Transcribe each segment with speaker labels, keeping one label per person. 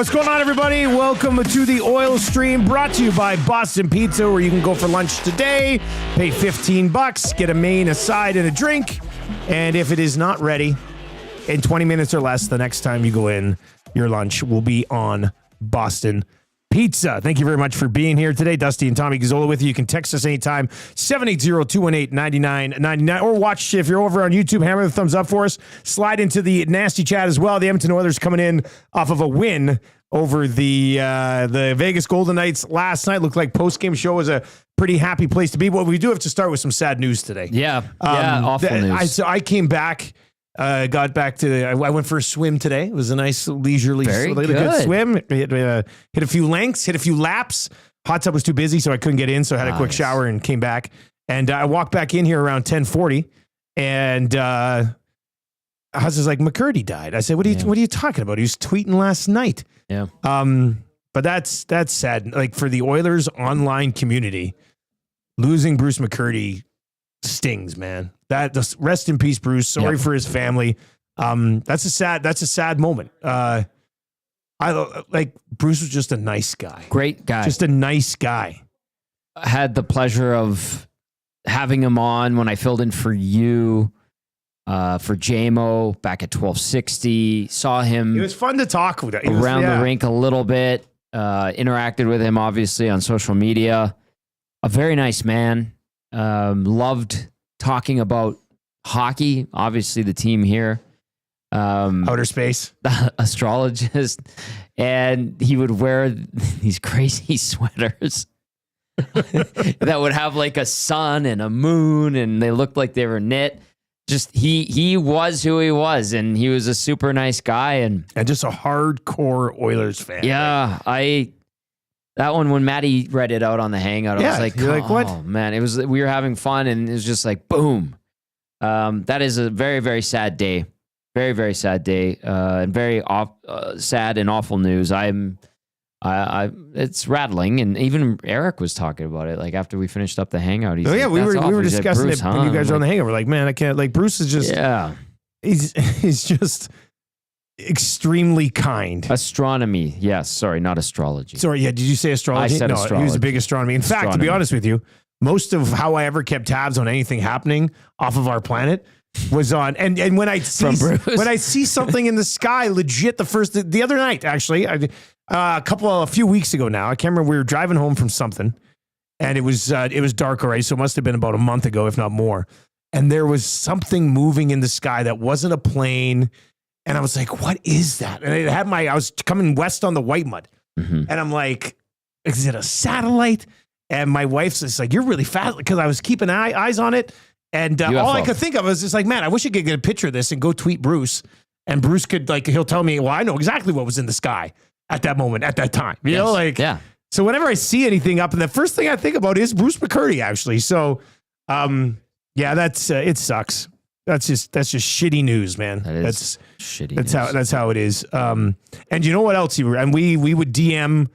Speaker 1: What's going on, everybody? Welcome to the Oil Stream, brought to you by Boston Pizza, where you can go for lunch today, pay $15, get a main, a side, and a drink. And if it is not ready in 20 minutes or less, the next time you go in, your lunch will be on Boston Pizza. Thank you very much for being here today. Dusty and Tommy Gazzola with you. You can text us anytime, 780-218-9999, or watch if you're over on YouTube. Hammer the thumbs up for us. Slide into the nasty chat as well. The Edmonton Oilers coming in off of a win over the Vegas Golden Knights last night. Looked like post-game show was a pretty happy place to be. But we do have to start with some sad news today.
Speaker 2: Awful news.
Speaker 1: I came back. Got back to I went for a swim today. It was a nice leisurely, good swim. Hit a few lengths, hit a few laps. Hot tub was too busy, so I couldn't get in. So I had a quick shower and came back. And I walked back in here around 10:40, and I was just like, McCurdy died. I said, what are you talking about? He was tweeting last night.
Speaker 2: Yeah.
Speaker 1: But that's sad. Like, for the Oilers online community, losing Bruce McCurdy stings, man. Rest in peace, Bruce. Sorry for his family. That's a sad moment. I like Bruce was just a nice guy.
Speaker 2: Great guy.
Speaker 1: Just a nice guy.
Speaker 2: I had the pleasure of having him on when I filled in for you, for JMO back at 1260. Saw him.
Speaker 1: It was fun to talk with him.
Speaker 2: Around the rink a little bit. Interacted with him, obviously, on social media. A very nice man. Loved talking about hockey, obviously the team here.
Speaker 1: Outer space.
Speaker 2: Astrologist. And he would wear these crazy sweaters that would have like a sun and a moon, and they looked like they were knit. Just he was who he was, and he was a super nice guy. And
Speaker 1: just a hardcore Oilers fan.
Speaker 2: Yeah, that one, when Maddie read it out on the hangout, I was like, what? Man, we were having fun, and it was just like, boom. That is a very, very sad day. Very, very sad day. And very sad and awful news. It's rattling, and even Eric was talking about it. Like, after we finished up the hangout, we were discussing it when you guys were on the hangout. We're like, man, I can't. Like, Bruce is just, he's just extremely kind. Astronomy, yes. Sorry, not astrology.
Speaker 1: Sorry, yeah. Did you say astrology?
Speaker 2: I said astrology.
Speaker 1: He was a big astronomy. In fact, to be honest with you, most of how I ever kept tabs on anything happening off of our planet was on. And when I see something in the sky, legit, the other night, actually, a few weeks ago now, I can't remember. We were driving home from something, and it was dark already, so it must have been about a month ago, if not more. And there was something moving in the sky that wasn't a plane. And I was like, what is that? And I was coming west on the White Mud. Mm-hmm. And I'm like, is it a satellite? And my wife's just like, you're really fast, because I was keeping eyes on it. And all I could think of was just like, man, I wish I could get a picture of this and go tweet Bruce. And Bruce could, like, he'll tell me, well, I know exactly what was in the sky at that moment, at that time. You know, like, yeah. So whenever I see anything up, and the first thing I think about is Bruce McCurdy, actually. So, it sucks. That's just shitty news, man. That's
Speaker 2: shitty.
Speaker 1: That's how it is. And you know what else? We would DM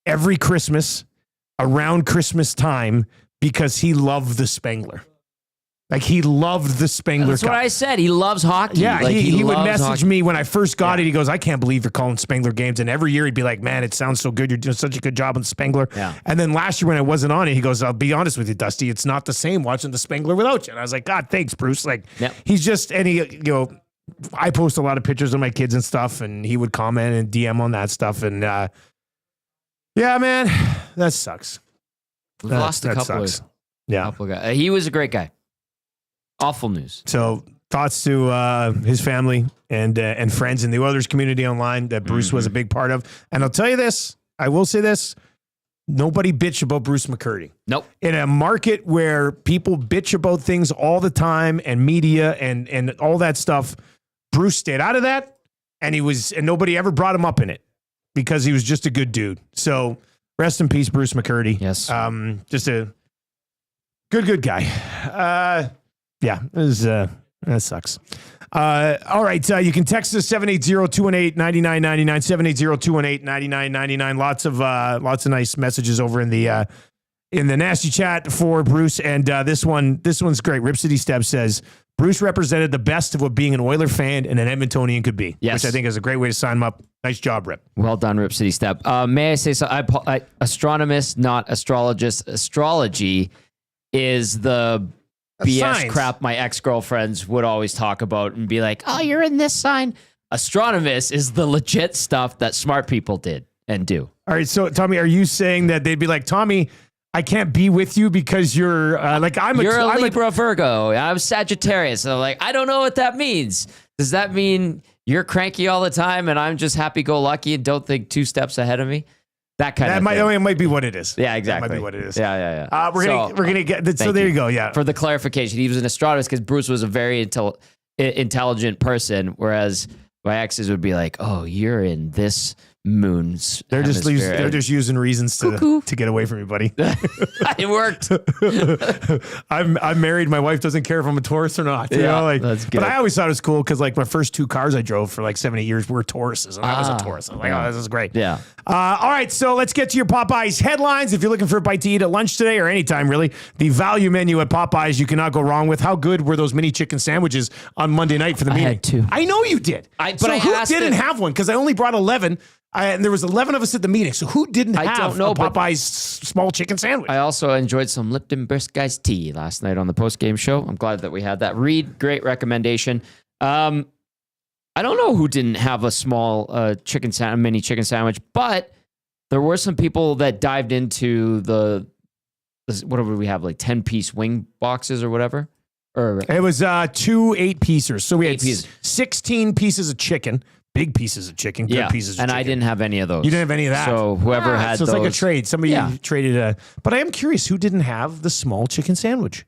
Speaker 1: every Christmas around Christmas time, because he loved the Spengler. Like, he loved the Spengler
Speaker 2: That's
Speaker 1: Cup.
Speaker 2: What I said. He loves hockey.
Speaker 1: Yeah,
Speaker 2: like,
Speaker 1: he would message me when I first got it. He goes, I can't believe you're calling Spengler games. And every year he'd be like, man, it sounds so good. You're doing such a good job on Spengler. Yeah. And then last year when I wasn't on it, he goes, I'll be honest with you, Dusty, it's not the same watching the Spengler without you. And I was like, God, thanks, Bruce. Like, he's just, and I post a lot of pictures of my kids and stuff, and he would comment and DM on that stuff. And yeah, man, that sucks.
Speaker 2: We've lost a couple of guys. He was a great guy. Awful news.
Speaker 1: So thoughts to his family and friends in the Oilers community online that Bruce was a big part of. And I'll tell you this, I will say this, nobody bitch about Bruce McCurdy. Nope. In a market where people bitch about things all the time, and media and all that stuff, Bruce stayed out of that, and nobody ever brought him up in it, because he was just a good dude. So rest in peace, Bruce McCurdy.
Speaker 2: Yes.
Speaker 1: Just a good guy. Yeah, that sucks. All right, you can text us 780-218-9999, 780-218-9999. Lots of nice messages over in the nasty chat for Bruce, and this one's great. Ripsody Step says, Bruce represented the best of what being an Oiler fan and an Edmontonian could be,
Speaker 2: yes.
Speaker 1: which I think is a great way to sign him up. Nice job, Rip.
Speaker 2: Well done, Rip City Step. May I say so? Astronomist, not astrologist. Astrology is the BS
Speaker 1: science
Speaker 2: crap my ex-girlfriends would always talk about and be like, oh, you're in this sign. Astronomist is the legit stuff that smart people did and do.
Speaker 1: All right, so Tommy, are you saying that they'd be like, Tommy, I can't be with you because you're
Speaker 2: you're a Libra Virgo. I'm Sagittarius. And I'm like, I don't know what that means. Does that mean you're cranky all the time and I'm just happy-go-lucky and don't think 2 steps ahead of me? That kind of thing.
Speaker 1: It might be what it is.
Speaker 2: Yeah, exactly.
Speaker 1: That might be what it is.
Speaker 2: Yeah.
Speaker 1: We're gonna get. So there you go. Yeah.
Speaker 2: For the clarification, he was an astronomist because Bruce was a very intelligent person, whereas my exes would be like, "Oh, you're in this moon's."
Speaker 1: They're just using reasons to get away from you, buddy.
Speaker 2: It worked.
Speaker 1: I'm married. My wife doesn't care if I'm a Taurus or not. You know, that's good. But I always thought it was cool because like my first 2 cars I drove for like 7-8 years were Tauruses, and I was a Taurus. I'm like, oh, this is great.
Speaker 2: Yeah.
Speaker 1: All right, so let's get to your Popeyes headlines. If you're looking for a bite to eat at lunch today or anytime, really, the value menu at Popeyes you cannot go wrong with. How good were those mini chicken sandwiches on Monday night for the meeting?
Speaker 2: I had 2.
Speaker 1: I know you did. Who didn't have one? Because I only brought 11. And there was 11 of us at the meeting. So who didn't have a Popeyes small chicken sandwich?
Speaker 2: I also enjoyed some Lipton Brisk iced tea last night on the post-game show. I'm glad that we had that. Reed, great recommendation. I don't know who didn't have a small mini chicken sandwich, but there were some people that dived into the whatever we have, like 10-piece wing boxes or whatever.
Speaker 1: It was 2 8-piecers. So we had 16 pieces of chicken. Big pieces of chicken, good pieces of chicken.
Speaker 2: And I didn't have any of those.
Speaker 1: You didn't have any of that.
Speaker 2: So whoever had those.
Speaker 1: So it's like a trade. Somebody traded But I am curious, who didn't have the small chicken sandwich?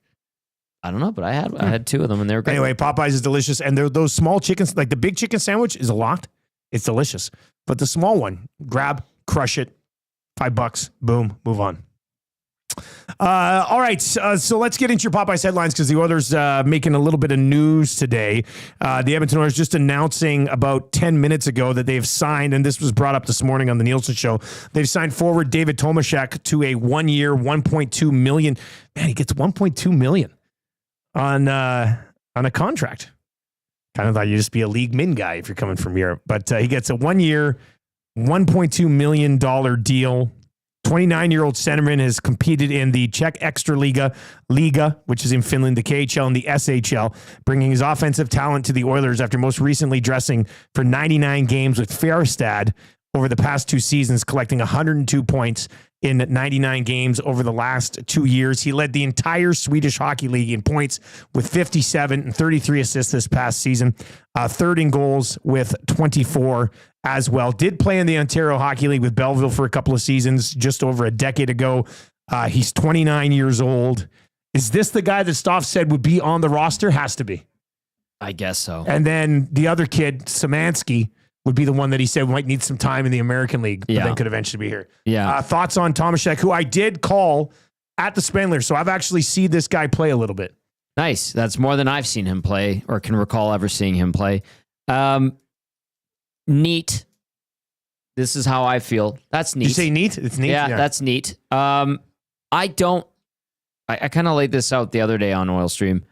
Speaker 2: I don't know, but I had 2 of them and they were great.
Speaker 1: Anyway, Popeyes is delicious. And those small chickens, like the big chicken sandwich is a lot. It's delicious. But the small one, grab, crush it, $5, boom, move on. All right, so let's get into your Popeyes headlines because the Oilers making a little bit of news today. The Edmonton Oilers just announcing about 10 minutes ago that they've signed, and this was brought up this morning on the Nielson show, they've signed forward David Tomaszek to a 1-year, $1.2 million. Man, he gets $1.2 million on a contract. Kind of thought you'd just be a league min guy if you're coming from Europe, but he gets a 1-year, $1.2 million deal. 29-year-old centerman has competed in the Czech Extraliga, which is in Finland, the KHL and the SHL, bringing his offensive talent to the Oilers after most recently dressing for 99 games with Färjestad over the past 2 seasons, collecting 102 points in 99 games over the last 2 years. He led the entire Swedish Hockey League in points with 57 and 33 assists this past season, third in goals with 24 as well. Did play in the Ontario Hockey League with Belleville for a couple of seasons just over a decade ago. He's 29 years old. Is this the guy that Stoff said would be on the roster? Has to be.
Speaker 2: I guess so.
Speaker 1: And then the other kid, Szymanski, would be the one that he said might need some time in the American League, but then could eventually be here.
Speaker 2: Yeah.
Speaker 1: Thoughts on Tomaszek, who I did call at the Spengler, so I've actually seen this guy play a little bit.
Speaker 2: Nice. That's more than I've seen him play or can recall ever seeing him play. Neat. This is how I feel. That's neat.
Speaker 1: You say neat? It's neat?
Speaker 2: Yeah, that's neat. I kind of laid this out the other day on Oil Stream.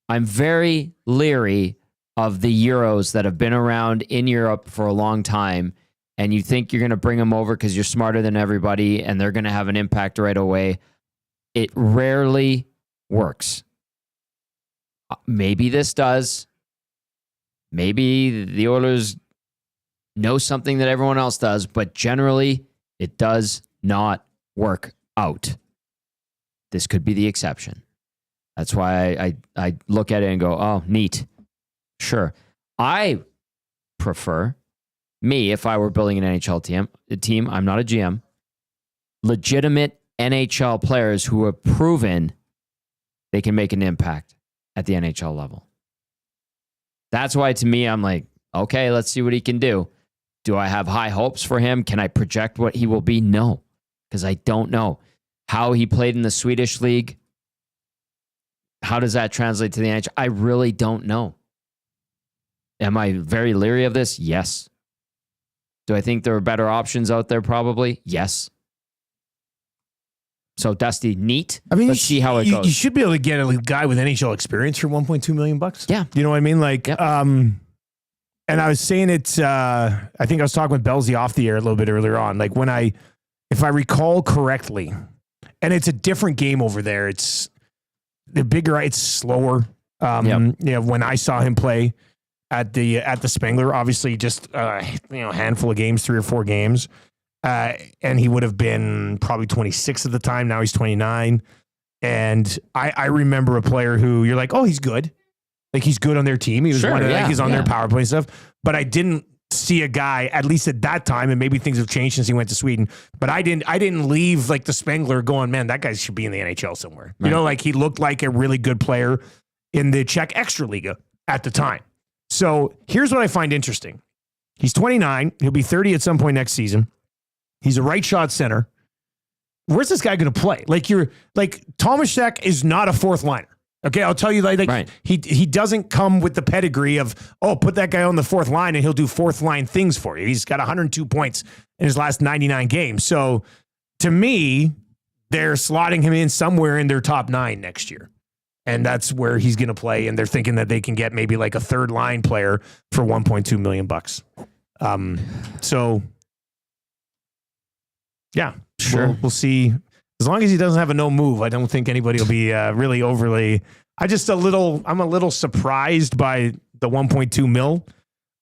Speaker 2: I'm very leery of the Euros that have been around in Europe for a long time, and you think you're going to bring them over because you're smarter than everybody and they're going to have an impact right away. It rarely works. Maybe this does. Maybe the Oilers know something that everyone else does, but generally it does not work out. This could be the exception. That's why I look at it and go, oh, neat. Sure. I prefer if I were building an NHL team, I'm not a GM, legitimate NHL players who have proven they can make an impact at the NHL level. That's why, to me, I'm like, okay, let's see what he can do. Do I have high hopes for him? Can I project what he will be? No, because I don't know. How he played in the Swedish league, how does that translate to the NHL? I really don't know. Am I very leery of this? Yes. Do I think there are better options out there? Probably. Yes. So Dusty, neat.
Speaker 1: I mean,
Speaker 2: let's see how it goes.
Speaker 1: You should be able to get a guy with NHL experience for $1.2 million.
Speaker 2: Yeah.
Speaker 1: You know what I mean? Like,
Speaker 2: yep.
Speaker 1: And I was saying it, I think I was talking with Belsey off the air a little bit earlier on. Like if I recall correctly, and it's a different game over there. It's the bigger, it's slower. You know, when I saw him play at the Spengler, obviously just, handful of games, 3 or 4 games. And he would have been probably 26 at the time. Now he's 29. And I remember a player who you're like, oh, he's good. Like he's good on their team. He was he's on their power play stuff. But I didn't see a guy, at least at that time, and maybe things have changed since he went to Sweden. But I didn't leave like the Spengler going, man, that guy should be in the NHL somewhere. Right. You know, like he looked like a really good player in the Czech Extraliga at the time. So here's what I find interesting. He's 29. He'll be 30 at some point next season. He's a right shot center. Where's this guy going to play? Like Tomaszek is not a fourth liner. Okay, I'll tell you, right. he doesn't come with the pedigree of, put that guy on the fourth line and he'll do fourth line things for you. He's got 102 points in his last 99 games. So to me, they're slotting him in somewhere in their top 9 next year. And that's where he's going to play. And they're thinking that they can get maybe like a third line player for $1.2 million. So yeah, sure. We'll see. As long as he doesn't have a no move, I don't think anybody will be really overly. I'm a little surprised by the 1.2 mil.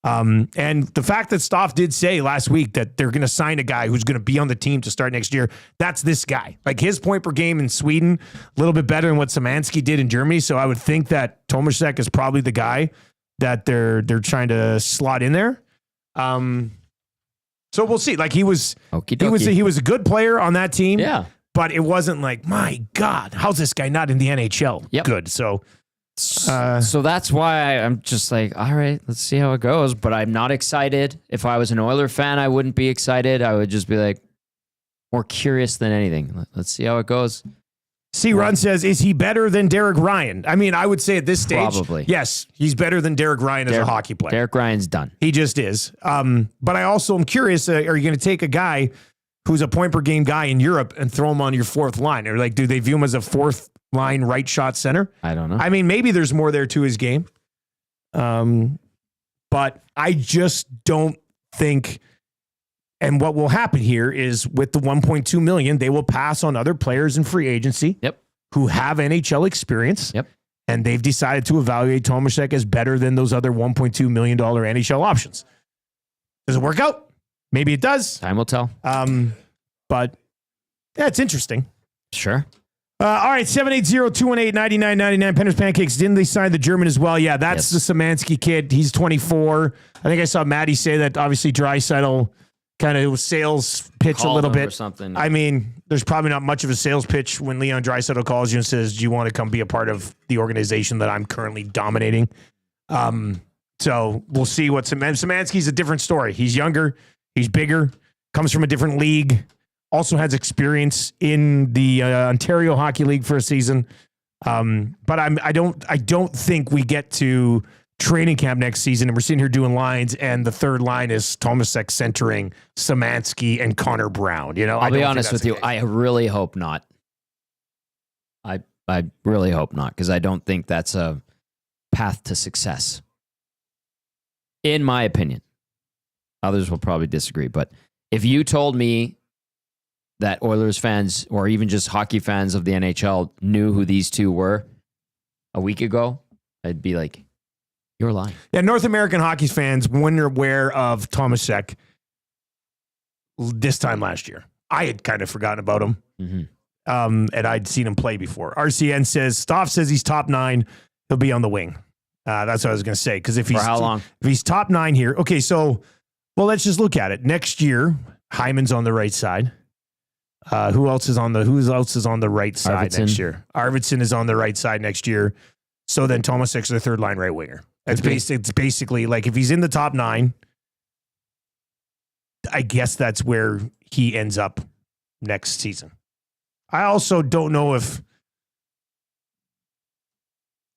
Speaker 1: And the fact that Stoff did say last week that they're going to sign a guy who's going to be on the team to start next year. That's this guy. Like his point per game in Sweden, a little bit better than what Szymanski did in Germany. So I would think that Tomaszek is probably the guy that they're trying to slot in there. So we'll see. Like he was a good player on that team.
Speaker 2: Yeah.
Speaker 1: But it wasn't like, my God, how's this guy not in the NHL?
Speaker 2: Yep.
Speaker 1: Good. So
Speaker 2: that's why I'm just like, all right, let's see how it goes. But I'm not excited. If I was an Oiler fan, I wouldn't be excited. I would just be like more curious than anything. Let's see how it goes.
Speaker 1: C-Run says, is he better than Derek Ryan? I mean, I would say at this stage,
Speaker 2: probably.
Speaker 1: Yes, he's better than Derek Ryan as a hockey player.
Speaker 2: Derek Ryan's done.
Speaker 1: He just is. But I also am curious, are you going to take a guy who's a point per game guy in Europe and throw him on your fourth line? Or like, do they view him as a fourth line right shot center?
Speaker 2: I don't know.
Speaker 1: I mean, maybe there's more there to his game. But I just don't think, and what will happen here is with the 1.2 million, they will pass on other players in free agency who have NHL experience.
Speaker 2: Yep.
Speaker 1: And they've decided to evaluate Tomaszek as better than those other $1.2 million NHL options. Does it work out? Maybe it does.
Speaker 2: Time will tell.
Speaker 1: But yeah, it's interesting.
Speaker 2: Sure.
Speaker 1: All right, 780-218-9999. Penner's Pancakes. Didn't they sign the German as well? Yeah, that's the Szymanski kid. He's 24. I think I saw Maddie say that obviously Draisaitl kind of sales pitch a little bit.
Speaker 2: Or something.
Speaker 1: I mean, there's probably not much of a sales pitch when Leon Draisaitl calls you and says, do you want to come be a part of the organization that I'm currently dominating? So we'll see what Szymanski's a different story. He's younger. He's bigger, comes from a different league, also has experience in the Ontario Hockey League for a season. But I don't think we get to training camp next season and we're sitting here doing lines and the third line is Tomaszek centering Szymanski and Connor Brown. You know,
Speaker 2: I'll be honest with you. I really hope not. I really hope not, because I don't think that's a path to success, in my opinion. Others will probably disagree, but if you told me that Oilers fans or even just hockey fans of the NHL knew who these two were a week ago, I'd be like, you're lying.
Speaker 1: Yeah, North American hockey fans weren't aware of Tomaszek this time last year. I had kind of forgotten about him, and I'd seen him play before. RCN says, Stoff says he's top 9. He'll be on the wing. That's what I was going to say. Because if he's
Speaker 2: for how long?
Speaker 1: If he's top 9 here, okay, so. Well, let's just look at it. Next year, Hyman's on the right side. Who else is on the right side next year? Arvidsson is on the right side next year. So then Tomaszek's the third line right winger. It's basically like if he's in the top 9, I guess that's where he ends up next season. I also don't know if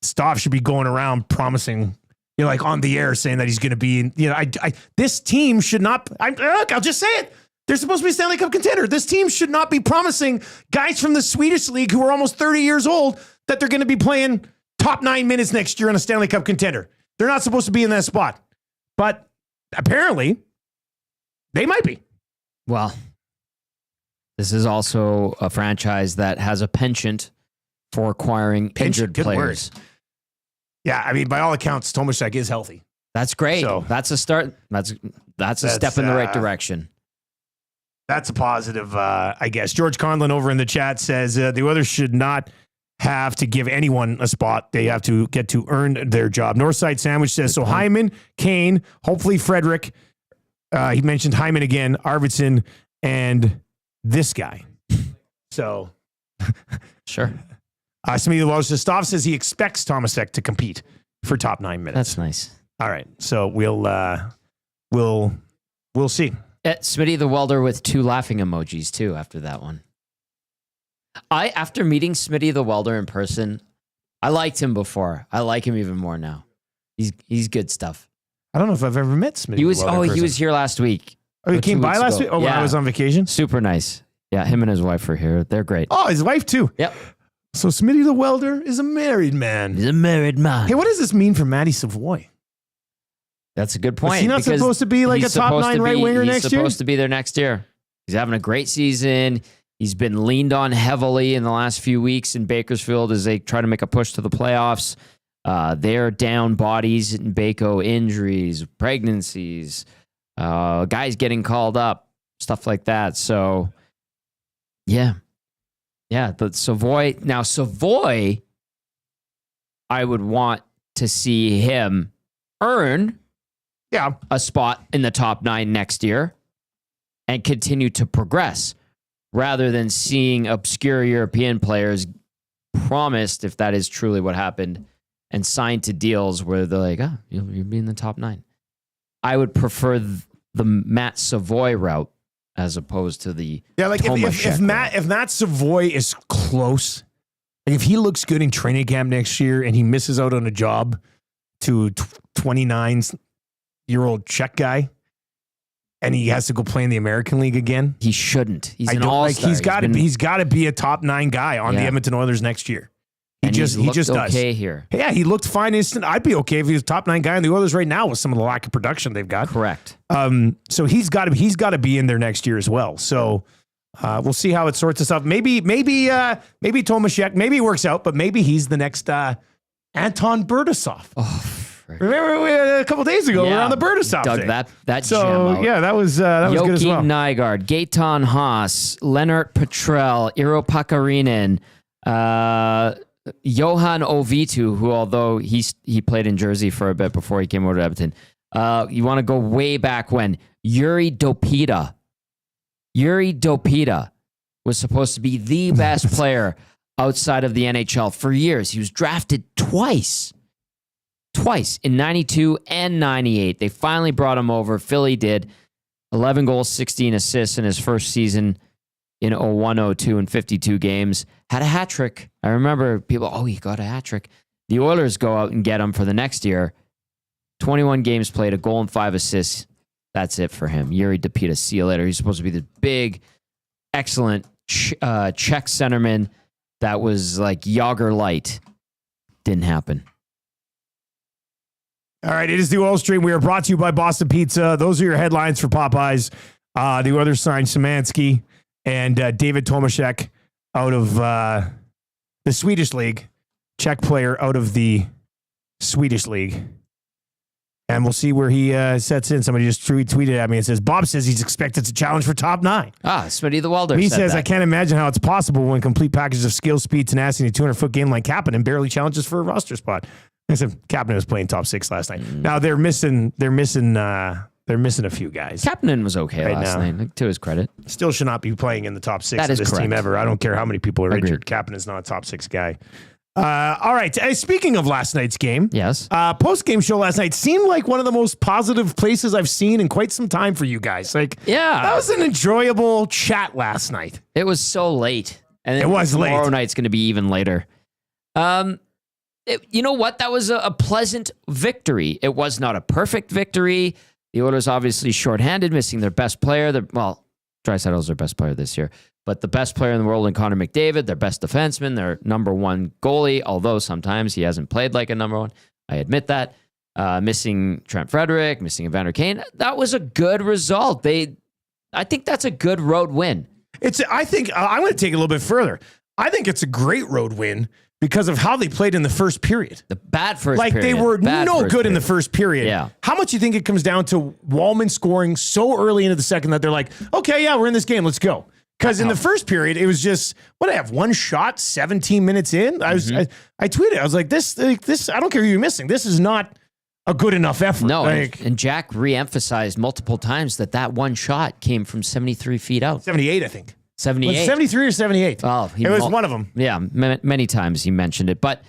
Speaker 1: Stoff should be going around promising, you know, like on the air saying that he's going to be in, you know, this team should not, I'll just say it. They're supposed to be a Stanley Cup contender. This team should not be promising guys from the Swedish league who are almost 30 years old that they're going to be playing top 9 minutes next year on a Stanley Cup contender. They're not supposed to be in that spot. But apparently, they might be.
Speaker 2: Well, this is also a franchise that has a penchant for acquiring injured players.
Speaker 1: Word. Yeah, I mean, by all accounts, Tomaszek is healthy.
Speaker 2: That's great. So, that's a start. That's a step in the right direction.
Speaker 1: That's a positive, I guess. George Conlon over in the chat says the Oilers should not have to give anyone a spot. They have to get to earn their job. Northside Sandwich says, so Hyman, Kane, hopefully Frederick. He mentioned Hyman again, Arvidsson, and this guy. So,
Speaker 2: sure.
Speaker 1: Smitty Wells says, Stav says he expects Tomaszek to compete for top 9 minutes.
Speaker 2: That's nice.
Speaker 1: All right. So we'll see.
Speaker 2: Smitty the Welder with 2 laughing emojis too after that one. After meeting Smitty the Welder in person, I liked him before. I like him even more now. He's good stuff.
Speaker 1: I don't know if I've ever met Smitty.
Speaker 2: He was here last week.
Speaker 1: Oh, he came by last week? Oh, yeah. When I was on vacation?
Speaker 2: Super nice. Yeah, him and his wife are here. They're great.
Speaker 1: Oh, his wife too?
Speaker 2: Yep.
Speaker 1: So Smitty the Welder is a married man.
Speaker 2: He's a married man.
Speaker 1: Hey, what does this mean for Matty Savoy?
Speaker 2: That's a good point.
Speaker 1: Is he not supposed to be like a top 9 right winger next year?
Speaker 2: He's supposed to be there next year. He's having a great season. He's been leaned on heavily in the last few weeks in Bakersfield as they try to make a push to the playoffs. They're down bodies in Bako, injuries, pregnancies, guys getting called up, stuff like that. So, yeah. Yeah, but Savoy, I would want to see him earn a spot in the top 9 next year and continue to progress rather than seeing obscure European players promised, if that is truly what happened, and signed to deals where they're like, you'll be in the top 9. I would prefer the Matt Savoy route as opposed to the
Speaker 1: if Matt Savoy is close, like if he looks good in training camp next year and he misses out on a job to 29-year-old Czech guy and he has to go play in the American League again,
Speaker 2: he shouldn't. He's an all-star.
Speaker 1: He's got to be a top 9 guy on the Edmonton Oilers next year. He just does.
Speaker 2: Okay here.
Speaker 1: Yeah, he looked fine. I'd be okay if he was top 9 guy in the Oilers right now with some of the lack of production they've got.
Speaker 2: Correct.
Speaker 1: So he's got to be in there next year as well. So we'll see how it sorts us out. Maybe Tomaszek, maybe it works out, but maybe he's the next Anton Bertasov.
Speaker 2: Oh,
Speaker 1: remember a couple days ago we were on the Bertasov
Speaker 2: thing. That
Speaker 1: so
Speaker 2: gem out.
Speaker 1: Yeah, that was good as well.
Speaker 2: Nygaard, Gaetan Haas, Lennart Petrell, Iro Pakarinen, Johan Ovitu, who although he played in Jersey for a bit before he came over to Edmonton. You want to go way back when Yuri Dopita. Yuri Dopita was supposed to be the best player outside of the NHL for years. He was drafted twice in 92 and 98. They finally brought him over. Philly did 11 goals, 16 assists in his first season in 01-02 in 52 games. Had a hat trick. I remember people, he got a hat trick. The Oilers go out and get him for the next year. 21 games played, a goal and 5 assists. That's it for him. Yuri Dopita, see you later. He's supposed to be the big, excellent Czech centerman that was like Yager light. Didn't happen.
Speaker 1: All right, it is the Oil Stream. We are brought to you by Boston Pizza. Those are your headlines for Popeyes. The Oilers signed Szymanski and David Tomaszek out of the Swedish League. Czech player out of the Swedish League. And we'll see where he sets in. Somebody just tweeted at me and says, Bob says he's expected to challenge for top 9.
Speaker 2: Smitty the Welder.
Speaker 1: He says, I can't imagine how it's possible when complete packages of skill, speed, tenacity, and a 200-foot game like Kapanen barely challenges for a roster spot. I said, Kapanen was playing top 6 last night. Now they're missing a few guys.
Speaker 2: Kapanen was okay last night, to his credit.
Speaker 1: Still should not be playing in the top 6 of this team ever. I don't care how many people are injured. Kapanen's not a top 6 guy. All right. Speaking of last night's game,
Speaker 2: yes.
Speaker 1: Post-game show last night seemed like one of the most positive places I've seen in quite some time for you guys. That was an enjoyable chat last night.
Speaker 2: It was so late, and
Speaker 1: it was late.
Speaker 2: Tomorrow night's going to be even later. You know what? That was a pleasant victory. It was not a perfect victory. The Oilers obviously shorthanded, missing their best player. Draisaitl's their best player this year. But the best player in the world in Connor McDavid, their best defenseman, their number one goalie, although sometimes he hasn't played like a number one. I admit that. Missing Trent Frederick, missing Evander Kane. That was a good result. I think that's a good road win.
Speaker 1: I think I'm going to take it a little bit further. I think it's a great road win because of how they played in the first period.
Speaker 2: The bad first period.
Speaker 1: Like they were no good in the first period.
Speaker 2: Yeah.
Speaker 1: How much do you think it comes down to Wallman scoring so early into the second that they're like, okay, yeah, we're in this game. Let's go. Because in the first period, it was just, what do I have? One shot, 17 minutes in. I tweeted, I was like, this, I don't care who you're missing. This is not a good enough effort.
Speaker 2: No, and Jack re-emphasized multiple times that one shot came from 73 feet out.
Speaker 1: 78, I think.
Speaker 2: 78.
Speaker 1: Was it 73 or 78?
Speaker 2: Oh,
Speaker 1: it was one of them.
Speaker 2: Yeah, many times he mentioned it. But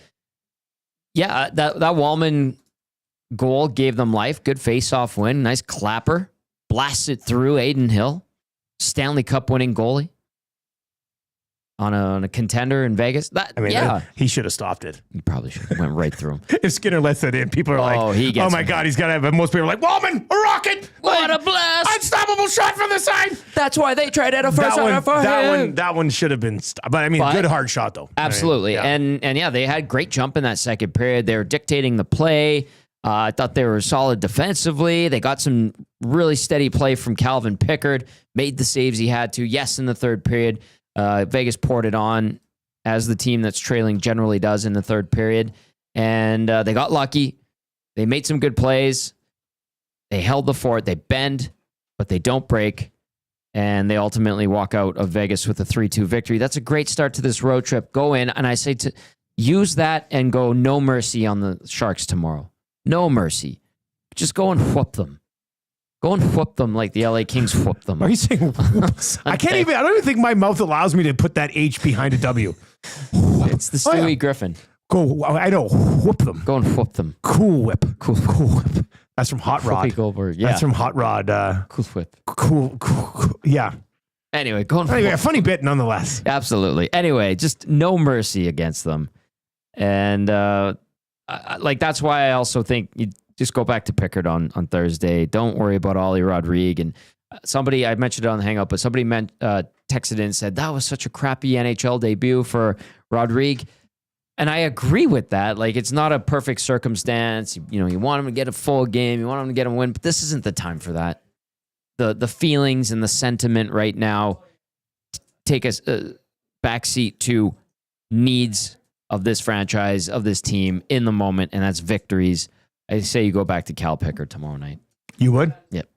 Speaker 2: yeah, that Wallman goal gave them life. Good face-off win. Nice clapper. Blasted through Aiden Hill. Stanley Cup winning goalie. On a contender in Vegas.
Speaker 1: He should have stopped it.
Speaker 2: He probably should have went right through him.
Speaker 1: If Skinner lets it in, people are like, oh my God, he's got to have it. Most people are like, Wallman, a rocket.
Speaker 2: What a blast.
Speaker 1: Unstoppable shot from the side.
Speaker 2: That's why they tried at a first
Speaker 1: that one should have been stopped. But good hard shot though.
Speaker 2: Absolutely. And yeah, they had great jump in that second period. They were dictating the play. I thought they were solid defensively. They got some really steady play from Calvin Pickard. Made the saves he had to. Yes, in the third period. Vegas poured it on as the team that's trailing generally does in the third period. And they got lucky. They made some good plays. They held the fort. They bend, but they don't break. And they ultimately walk out of Vegas with a 3-2 victory. That's a great start to this road trip. Go in, and I say to use that and go no mercy on the Sharks tomorrow. No mercy. Just go and whoop them. Go and whoop them like the LA Kings whoop them.
Speaker 1: Are you saying whoop? I don't even think my mouth allows me to put that H behind a W.
Speaker 2: It's the Stewie Griffin.
Speaker 1: Go, I know, whoop them.
Speaker 2: Go and whoop them.
Speaker 1: Cool whip. Cool whip. That's from Hot Rod.
Speaker 2: Yeah.
Speaker 1: That's from Hot Rod.
Speaker 2: Cool whip.
Speaker 1: Cool. Yeah.
Speaker 2: Anyway, go and whoop.
Speaker 1: A funny bit nonetheless.
Speaker 2: Absolutely. Anyway, just no mercy against them. And that's why I also think you just go back to Pickard on Thursday. Don't worry about Ollie Rodrigue. And somebody, I mentioned it on the Hangout, but somebody texted in and said, that was such a crappy NHL debut for Rodrigue. And I agree with that. Like, it's not a perfect circumstance. You want him to get a full game. You want him to get a win. But this isn't the time for that. The feelings and the sentiment right now take us backseat to needs of this franchise, of this team in the moment, and that's victories. I say you go back to Cal Pickard tomorrow night.
Speaker 1: You would?
Speaker 2: Yep.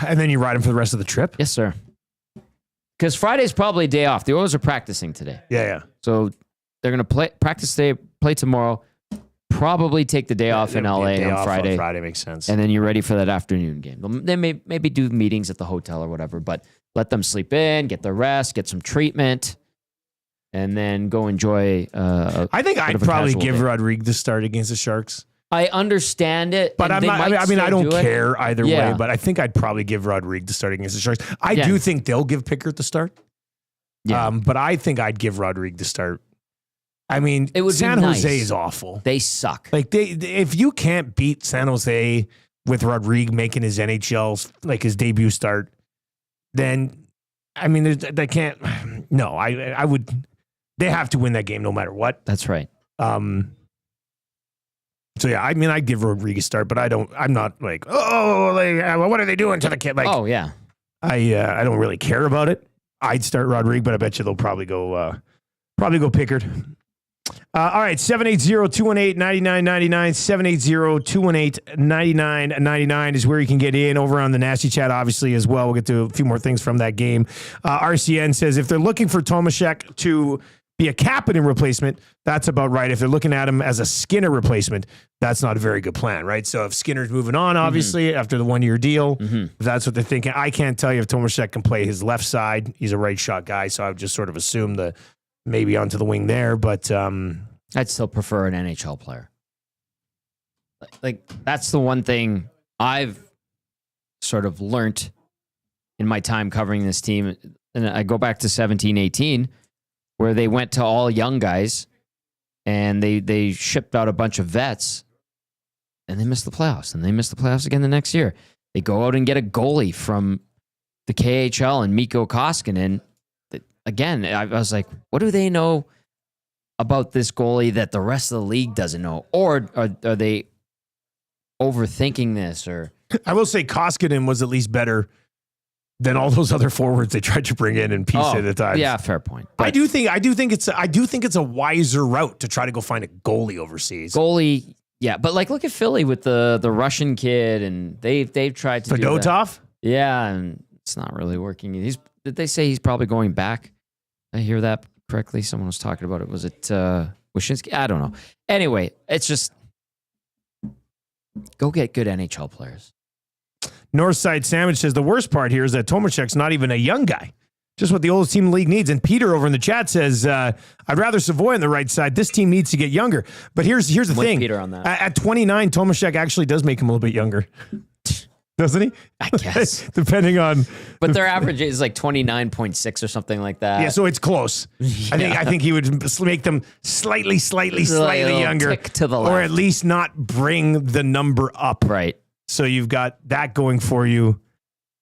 Speaker 1: And then you ride him for the rest of the trip?
Speaker 2: Yes, sir. Because Friday's probably a day off. The Oilers are practicing today.
Speaker 1: Yeah.
Speaker 2: So they're going to practice today, play tomorrow, probably take the day off in LA on Friday.
Speaker 1: Friday makes sense.
Speaker 2: And then you're ready for that afternoon game. They may maybe do meetings at the hotel or whatever, but let them sleep in, get the rest, get some treatment, and then go enjoy.
Speaker 1: I think I'd probably give Rodrigue the start against the Sharks.
Speaker 2: I understand it,
Speaker 1: but I don't care either way. But I think I'd probably give Rodrigue the start against the Sharks. I do think they'll give Pickard the start. Yeah. But I think I'd give Rodrigue the start. I mean, it would San Jose is awful.
Speaker 2: They suck.
Speaker 1: Like if you can't beat San Jose with Rodrigue making his NHL his debut start, then I mean they can't. No, I would. They have to win that game no matter what.
Speaker 2: That's right.
Speaker 1: So yeah, I mean, I'd give Rodrigue a start, but I'm not like, what are they doing to the kid? Like,
Speaker 2: oh yeah,
Speaker 1: I don't really care about it. I'd start Rodrigue, but I bet you they'll probably go Pickard. All right, 780-218-9999, 780-218-9999 is where you can get in. Over on the Nasty Chat, obviously, as well. We'll get to a few more things from that game. RCN says, if they're looking for Tomaszek to be a Kapanen replacement, that's about right. If they're looking at him as a Skinner replacement, that's not a very good plan, right? So if Skinner's moving on, obviously, after the 1-year deal, if that's what they're thinking. I can't tell you if Tomaszek can play his left side. He's a right shot guy, so I would just sort of assume maybe onto the wing there, but
Speaker 2: I'd still prefer an NHL player. Like that's the one thing I've sort of learned in my time covering this team. And I go back to 17-18, where they went to all young guys and they shipped out a bunch of vets and they missed the playoffs, and they missed the playoffs again the next year. They go out and get a goalie from the KHL and Mikko Koskinen, again, I was like, what do they know about this goalie that the rest of the league doesn't know? Or are they overthinking this? Or
Speaker 1: I will say Koskinen was at least better than all those other forwards they tried to bring in and piece at a time.
Speaker 2: Yeah, fair point. But
Speaker 1: I do think it's a wiser route to try to go find a goalie overseas.
Speaker 2: Goalie, yeah, but like look at Philly with the Russian kid, and they've tried to do that.
Speaker 1: Fedotov?
Speaker 2: Yeah, and it's not really working. Did they say he's probably going back? I hear that correctly. Someone was talking about it. Was it Wyshynski? I don't know. Anyway, it's just go get good NHL players.
Speaker 1: Northside Sandwich says the worst part here is that Tomaszek's not even a young guy. Just what the oldest team in the league needs. And Peter over in the chat says, I'd rather Savoy on the right side. This team needs to get younger. But here's the thing.
Speaker 2: Peter on that.
Speaker 1: At 29, Tomaszek actually does make him a little bit younger. Doesn't he?
Speaker 2: I guess.
Speaker 1: Depending on...
Speaker 2: But their average is like 29.6 or something like that.
Speaker 1: Yeah, so it's close. Yeah. I think he would make them slightly younger.
Speaker 2: Tick to the left.
Speaker 1: Or at least not bring the number up.
Speaker 2: Right.
Speaker 1: So you've got that going for you,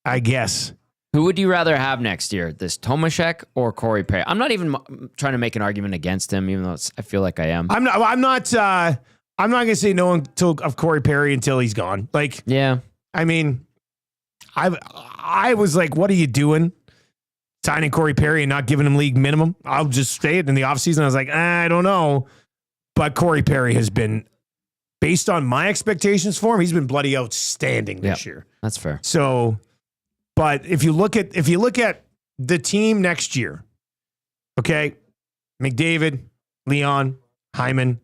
Speaker 1: I guess.
Speaker 2: Who would you rather have next year, this Tomaszek or Corey Perry? I'm not even trying to make an argument against him, even though I feel like I am.
Speaker 1: I'm not going to say no of Corey Perry until he's gone. Like,
Speaker 2: yeah.
Speaker 1: I mean, I was like, what are you doing? Signing Corey Perry and not giving him league minimum? I'll just say it in the offseason. I was like, I don't know. But Corey Perry has been, based on my expectations for him, he's been bloody outstanding this year.
Speaker 2: That's fair.
Speaker 1: So, but if you look at the team next year, okay, McDavid, Leon, Hyman,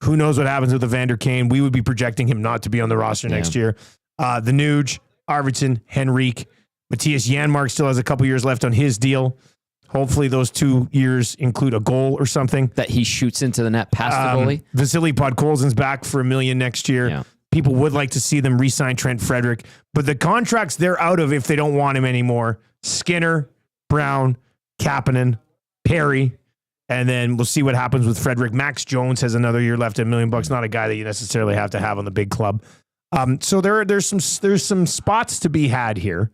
Speaker 1: who knows what happens with Evander Kane? We would be projecting him not to be on the roster next year. The Nuge, Arvidsson, Henrique, Matthias Janmark still has a couple years left on his deal. Hopefully those 2 years include a goal or something.
Speaker 2: That he shoots into the net past the goalie.
Speaker 1: Vasily Podkolzin's back for $1 million next year. Yeah. People would like to see them re-sign Trent Frederick, but the contracts they're out of if they don't want him anymore. Skinner, Brown, Kapanen, Perry, and then we'll see what happens with Frederick. Max Jones has another year left at $1 million. Not a guy that you necessarily have to have on the big club. So there's some spots to be had here.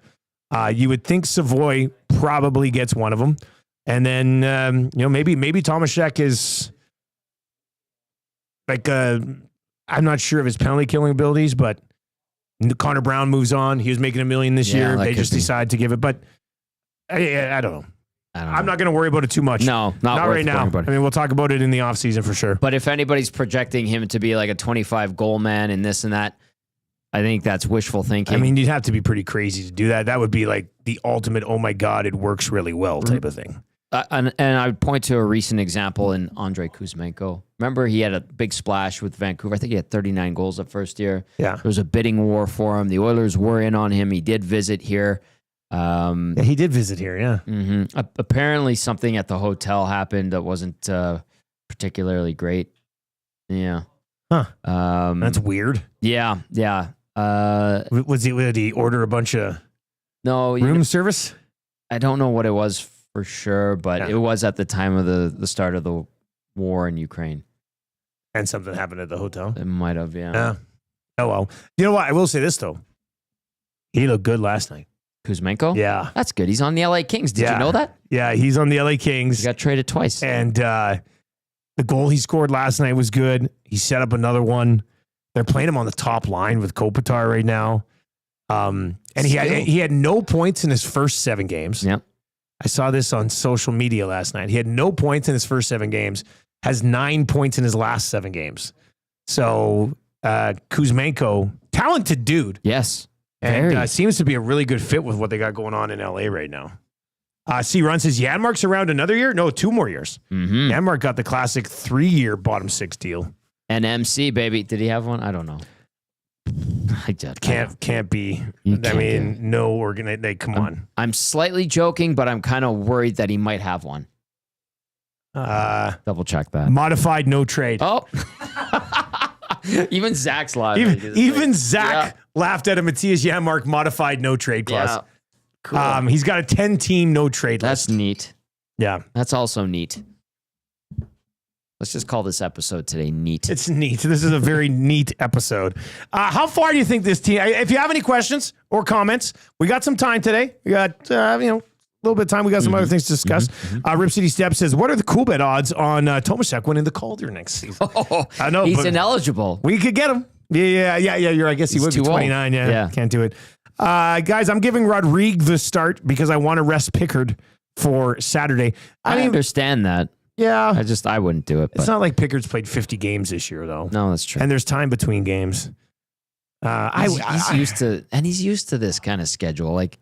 Speaker 1: You would think Savoy probably gets one of them, and then maybe Tomaszek is like I'm not sure of his penalty killing abilities, but Connor Brown moves on. He was making $1 million this year. They just decide to give it, but I don't know. I'm not going to worry about it too much.
Speaker 2: No, not
Speaker 1: right now. I mean, we'll talk about it in the offseason for sure.
Speaker 2: But if anybody's projecting him to be like a 25 goal man and this and that, I think that's wishful thinking.
Speaker 1: I mean, you'd have to be pretty crazy to do that. That would be like the ultimate, oh my God, it works really well type of thing.
Speaker 2: And I would point to a recent example in Andrei Kuzmenko. Remember, he had a big splash with Vancouver. I think he had 39 goals the first year.
Speaker 1: Yeah.
Speaker 2: There was a bidding war for him. The Oilers were in on him. He did visit here.
Speaker 1: Yeah, he did visit here, yeah.
Speaker 2: Mm-hmm. Apparently something at the hotel happened that wasn't particularly great. Yeah.
Speaker 1: Huh. That's weird.
Speaker 2: Yeah.
Speaker 1: Did he order a bunch of room service?
Speaker 2: I don't know what it was for sure, but it was at the time of the start of the war in Ukraine.
Speaker 1: And something happened at the hotel?
Speaker 2: It might have, yeah.
Speaker 1: Oh, well. You know what? I will say this, though. He looked good last night.
Speaker 2: Kuzmenko?
Speaker 1: Yeah.
Speaker 2: That's good. He's on the LA Kings. Did you know that?
Speaker 1: Yeah, he's on the LA Kings.
Speaker 2: He got traded twice.
Speaker 1: And the goal he scored last night was good. He set up another one. They're playing him on the top line with Kopitar right now. And he had no points in his first 7 games.
Speaker 2: Yep.
Speaker 1: I saw this on social media last night. He had no points in his first 7 games, has 9 points in his last 7 games. So Kuzmenko, talented dude.
Speaker 2: Yes.
Speaker 1: And seems to be a really good fit with what they got going on in LA right now. C. Run says, Janmark's around another year? No, 2 more years.
Speaker 2: Mm-hmm.
Speaker 1: Janmark got the classic 3-year bottom 6 deal.
Speaker 2: And MC, baby. Did he have one? I don't know.
Speaker 1: Can't be. No, come on.
Speaker 2: I'm slightly joking, but I'm kind of worried that he might have one. Double check that.
Speaker 1: Modified no trade.
Speaker 2: Oh. Even Zach's laughing.
Speaker 1: Even Zach laughed at a Matthias Janmark modified no trade clause.
Speaker 2: Yeah. Cool.
Speaker 1: He's got a 10-team no trade list.
Speaker 2: That's neat.
Speaker 1: Yeah.
Speaker 2: That's also neat. Let's just call this episode today neat.
Speaker 1: It's neat. This is a very neat episode. How far do you think this team, if you have any questions or comments, we got some time today. We got, a little bit of time. We got some other things to discuss. Rip City Step says, what are the cool bet odds on Tomaszek winning the Calder next season? I know.
Speaker 2: He's ineligible.
Speaker 1: We could get him. Yeah. I guess he would be 29. Yeah. Can't do it. Guys, I'm giving Rodrigue the start because I want to rest Pickard for Saturday.
Speaker 2: I understand that.
Speaker 1: Yeah.
Speaker 2: I wouldn't do it.
Speaker 1: It's not like Pickard's played 50 games this year, though.
Speaker 2: No, that's true.
Speaker 1: And there's time between games.
Speaker 2: He's used to this kind of schedule. Like,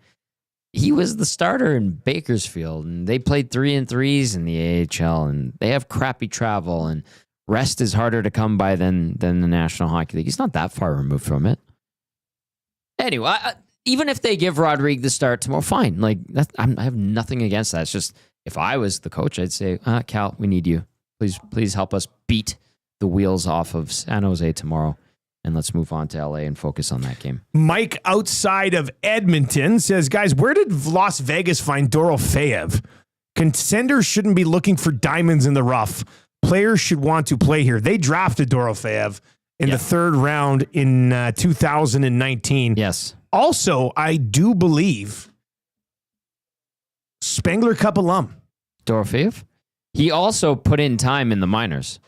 Speaker 2: he was the starter in Bakersfield, and they played 3-3s in the AHL, and they have crappy travel, and rest is harder to come by than the National Hockey League. He's not that far removed from it. Anyway, even if they give Rodrigue the start tomorrow, fine. Like, I have nothing against that. It's just, if I was the coach, I'd say, Cal, we need you. Please help us beat the wheels off of San Jose tomorrow, and let's move on to LA and focus on that game.
Speaker 1: Mike outside of Edmonton says, guys, where did Las Vegas find Dorofeyev? Contenders shouldn't be looking for diamonds in the rough. Players should want to play here. They drafted Dorofeyev in the third round in 2019.
Speaker 2: Yes.
Speaker 1: Also, I do believe Spengler Cup alum.
Speaker 2: Dorofeyev? He also put in time in the minors.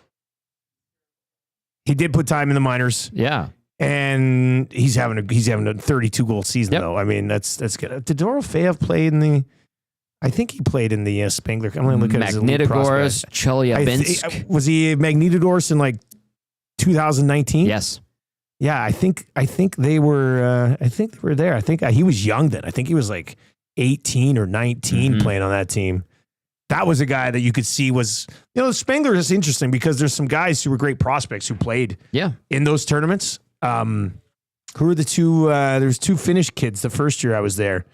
Speaker 1: He did put time in the minors.
Speaker 2: Yeah.
Speaker 1: And he's having a 32-goal season, though. I mean, that's good. Did Dorofeyev play in the... I think he played in the Spengler. I'm going to look at his
Speaker 2: Magnitogorsk, Chelyabinsk.
Speaker 1: Was he Magnitogorsk in like 2019?
Speaker 2: Yes.
Speaker 1: Yeah, I think they were. I think they were there. I think he was young then. I think he was like 18 or 19 playing on that team. That was a guy that you could see was, Spengler is interesting because there's some guys who were great prospects who played in those tournaments. Who were the two? There's two Finnish kids the first year I was there.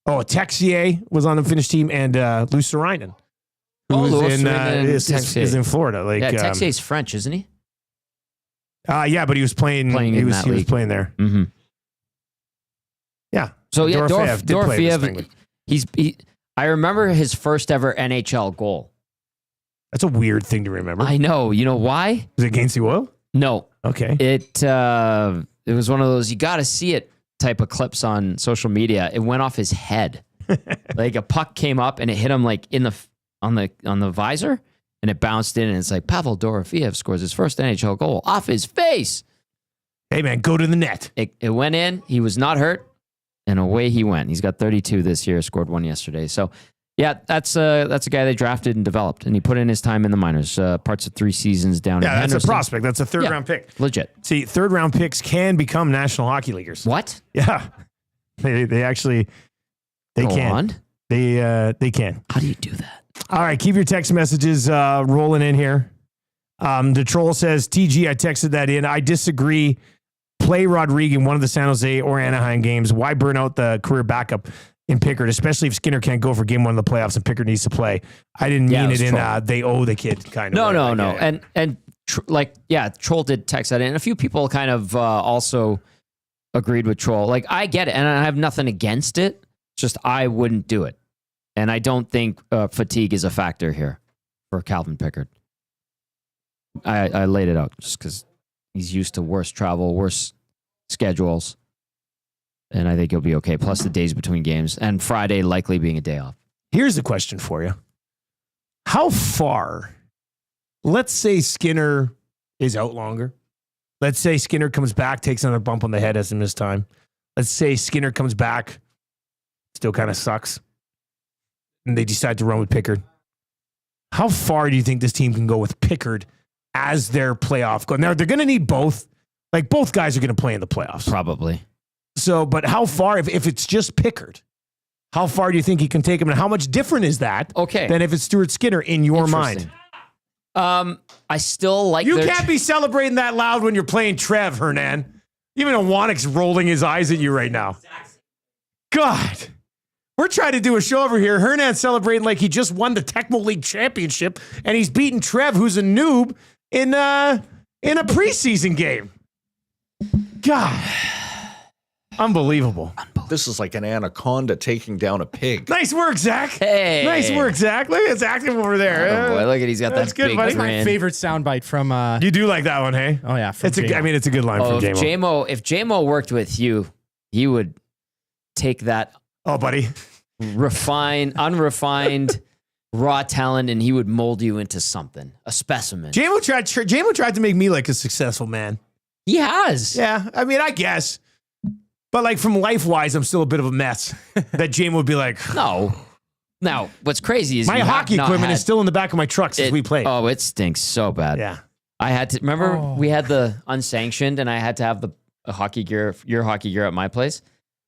Speaker 1: Oh, Texier was on the Finnish team, and Luostarinen, who is in Florida. Like,
Speaker 2: Texier's French, isn't he?
Speaker 1: Yeah, but he was playing. He was playing there.
Speaker 2: Mm-hmm.
Speaker 1: Yeah.
Speaker 2: So Dorofeyev, I remember his first ever NHL goal.
Speaker 1: That's a weird thing to remember.
Speaker 2: I know. You know why?
Speaker 1: Was it against the Oil?
Speaker 2: No.
Speaker 1: Okay.
Speaker 2: It was one of those you got to see it type of clips on social media. It went off his head. Like a puck came up and it hit him like on the visor, and it bounced in, and it's like Pavel Dorofeyev scores his first NHL goal off his face.
Speaker 1: Hey man, go to the net.
Speaker 2: It went in. He was not hurt, and away he went. He's got 32 this year. Scored one yesterday. So yeah, that's a guy they drafted and developed, and he put in his time in the minors. Parts of 3 seasons down.
Speaker 1: Yeah,
Speaker 2: in
Speaker 1: that's
Speaker 2: Henderson.
Speaker 1: a prospect. That's a third-round pick.
Speaker 2: Legit.
Speaker 1: See, third-round picks can become National Hockey Leaguers.
Speaker 2: What?
Speaker 1: Yeah, they actually can. They can.
Speaker 2: How do you do that?
Speaker 1: All right, keep your text messages rolling in here. The troll says, TG, I texted that in. I disagree. Play Rodrigue in one of the San Jose or Anaheim games. Why burn out the career backup in Pickard, especially if Skinner can't go for game 1 of the playoffs and Pickard needs to play? I didn't mean it in they owe the kid kind of.
Speaker 2: No. And Troll did text that in. And a few people kind of also agreed with Troll. Like, I get it, and I have nothing against it. Just I wouldn't do it. And I don't think fatigue is a factor here for Calvin Pickard. I laid it out just because he's used to worse travel, worse schedules. And I think he'll be okay. Plus the days between games and Friday likely being a day off.
Speaker 1: Here's the question for you. How far, let's say Skinner is out longer. Let's say Skinner comes back, takes another bump on the head, has a missed time. Let's say Skinner comes back, still kind of sucks, and they decide to run with Pickard. How far do you think this team can go with Pickard as their playoff goal? Now, they're going to need both. Like, both guys are going to play in the playoffs.
Speaker 2: Probably.
Speaker 1: So, but how far, if it's just Pickard, how far do you think he can take him? And how much different is that than if it's Stuart Skinner in your mind?
Speaker 2: I still like
Speaker 1: You can't be celebrating that loud when you're playing Trev, Hernan. Even Iwanik's rolling his eyes at you right now. God. We're trying to do a show over here. Hernan's celebrating like he just won the Tecmo League championship, and he's beating Trev, who's a noob, in a preseason game. God. Unbelievable.
Speaker 3: This is like an anaconda taking down a pig.
Speaker 1: Nice work, Zach.
Speaker 2: Hey.
Speaker 1: Nice work, Zach. Look, it's active over there.
Speaker 2: Oh, boy, look at he's got
Speaker 1: That's
Speaker 2: that
Speaker 1: good,
Speaker 2: big
Speaker 1: buddy.
Speaker 4: My
Speaker 2: grin.
Speaker 4: favorite soundbite from.
Speaker 1: You do like that one, hey?
Speaker 4: Oh yeah, from
Speaker 1: It's a. I mean, it's a good line from JMO.
Speaker 2: If JMO worked with you, he would take that
Speaker 1: Oh, buddy.
Speaker 2: unrefined, raw talent, and he would mold you into something, a specimen.
Speaker 1: JMO tried to make me like a successful man.
Speaker 2: He has.
Speaker 1: Yeah, I mean, I guess. But like from life-wise, I'm still a bit of a mess. That JMO would be like,
Speaker 2: No. Now, what's crazy is
Speaker 1: my
Speaker 2: you
Speaker 1: hockey
Speaker 2: have not
Speaker 1: equipment
Speaker 2: had
Speaker 1: is still in the back of my truck since we played.
Speaker 2: Oh, it stinks so bad.
Speaker 1: Yeah.
Speaker 2: I had to remember we had the unsanctioned, and I had to have the hockey gear, your hockey gear at my place.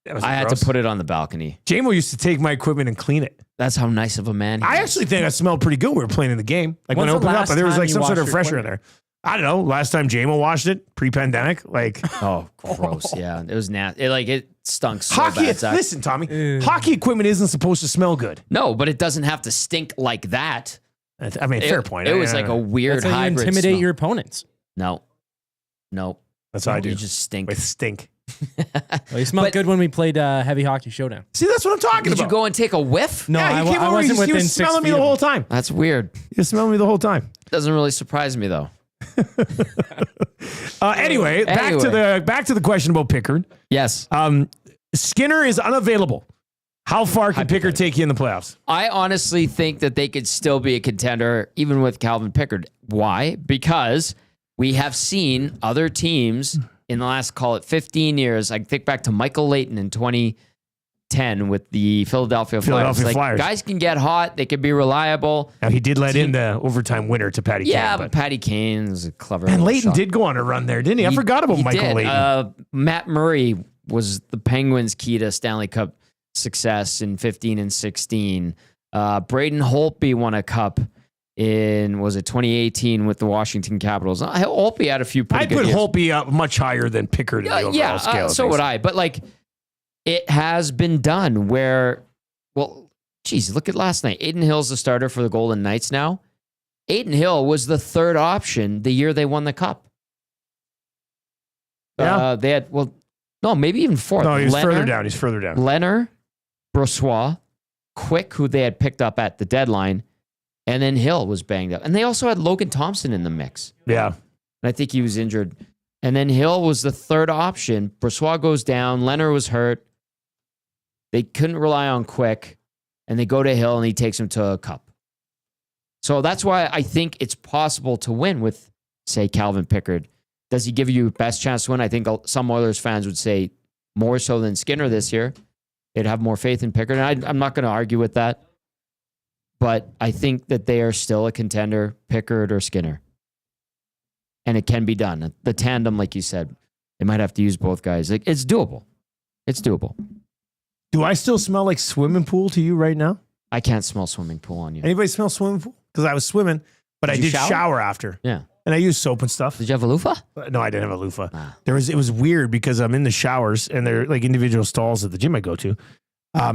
Speaker 2: I had to put it on the balcony.
Speaker 1: JMO used to take my equipment and clean it.
Speaker 2: That's how nice of a man he
Speaker 1: I
Speaker 2: is.
Speaker 1: actually think I smelled pretty good when we were playing in the game. Like when I opened it up, there was like some sort of fresher in there. I don't know. Last time JMO washed it, pre-pandemic, like
Speaker 2: Oh, gross. Yeah, it was nasty. It stunk so
Speaker 1: hockey.
Speaker 2: bad. Zach.
Speaker 1: Listen, Tommy, hockey equipment isn't supposed to smell good.
Speaker 2: No, but it doesn't have to stink like that.
Speaker 1: I mean, fair point.
Speaker 2: It was like a weird
Speaker 4: That's how you
Speaker 2: hybrid.
Speaker 4: intimidate
Speaker 2: smell.
Speaker 4: your opponents.
Speaker 2: No.
Speaker 1: That's how I do.
Speaker 2: You just stink.
Speaker 1: With stink.
Speaker 4: Well, you smelled good when we played Heavy Hockey Showdown.
Speaker 1: See, that's what I'm talking
Speaker 2: Did
Speaker 1: about.
Speaker 2: you go and take a whiff?
Speaker 4: No,
Speaker 1: yeah, he came
Speaker 4: I
Speaker 1: over.
Speaker 4: wasn't
Speaker 1: He
Speaker 4: within
Speaker 1: was
Speaker 4: 6
Speaker 1: smelling me
Speaker 4: feet
Speaker 1: the
Speaker 4: of
Speaker 1: whole
Speaker 4: him.
Speaker 1: time.
Speaker 2: That's weird.
Speaker 1: He was smelling me the whole time.
Speaker 2: Doesn't really surprise me though.
Speaker 1: Anyway, back to the question about Pickard.
Speaker 2: Yes.
Speaker 1: Skinner is unavailable. How far can Pickard take you in the playoffs?
Speaker 2: I honestly think that they could still be a contender even with Calvin Pickard. Why? Because we have seen other teams in the last, call it 15 years. I think back to Michael Layton in 2010 with the Philadelphia Flyers. Guys can get hot. They can be reliable.
Speaker 1: Now, he did let in the overtime winner to Patty Kane.
Speaker 2: Yeah, but Patty Kane's a clever
Speaker 1: And Layton
Speaker 2: shot.
Speaker 1: did go on a run there, didn't he? I forgot about Michael Layton.
Speaker 2: Matt Murray was the Penguins' key to Stanley Cup success in 15 and 16. Braden Holtby won a cup in, was it 2018 with the Washington Capitals? Holtby had a few pretty good
Speaker 1: I'd put
Speaker 2: years.
Speaker 1: Holtby up much higher than Pickard in the overall scale.
Speaker 2: So would I. But like, it has been done where, well, geez, look at last night. Aiden Hill's the starter for the Golden Knights now. Aiden Hill was the third option the year they won the cup.
Speaker 1: Yeah.
Speaker 2: They had, well, no, maybe even fourth.
Speaker 1: No, he's further down. He's further down.
Speaker 2: Leonard, Brossois, Quick, who they had picked up at the deadline, and then Hill was banged up. And they also had Logan Thompson in the mix.
Speaker 1: Yeah.
Speaker 2: And I think he was injured. And then Hill was the third option. Brossois goes down. Leonard was hurt. They couldn't rely on Quick. And they go to Hill, and he takes him to a cup. So that's why I think it's possible to win with, say, Calvin Pickard. Does he give you best chance to win? I think some Oilers fans would say more so than Skinner this year. They'd have more faith in Pickard. And I'm not going to argue with that. But I think that they are still a contender, Pickard or Skinner. And it can be done. The tandem, like you said, they might have to use both guys. Like, it's doable. It's doable.
Speaker 1: Do I still smell like swimming pool to you right now?
Speaker 2: I can't smell swimming pool on you.
Speaker 1: Anybody smell swimming pool? Because I was swimming, but I did shower after.
Speaker 2: Yeah.
Speaker 1: And I used soap and stuff.
Speaker 2: Did you have a loofah?
Speaker 1: No, I didn't have a loofah. It was weird because I'm in the showers and they're like individual stalls at the gym I go to.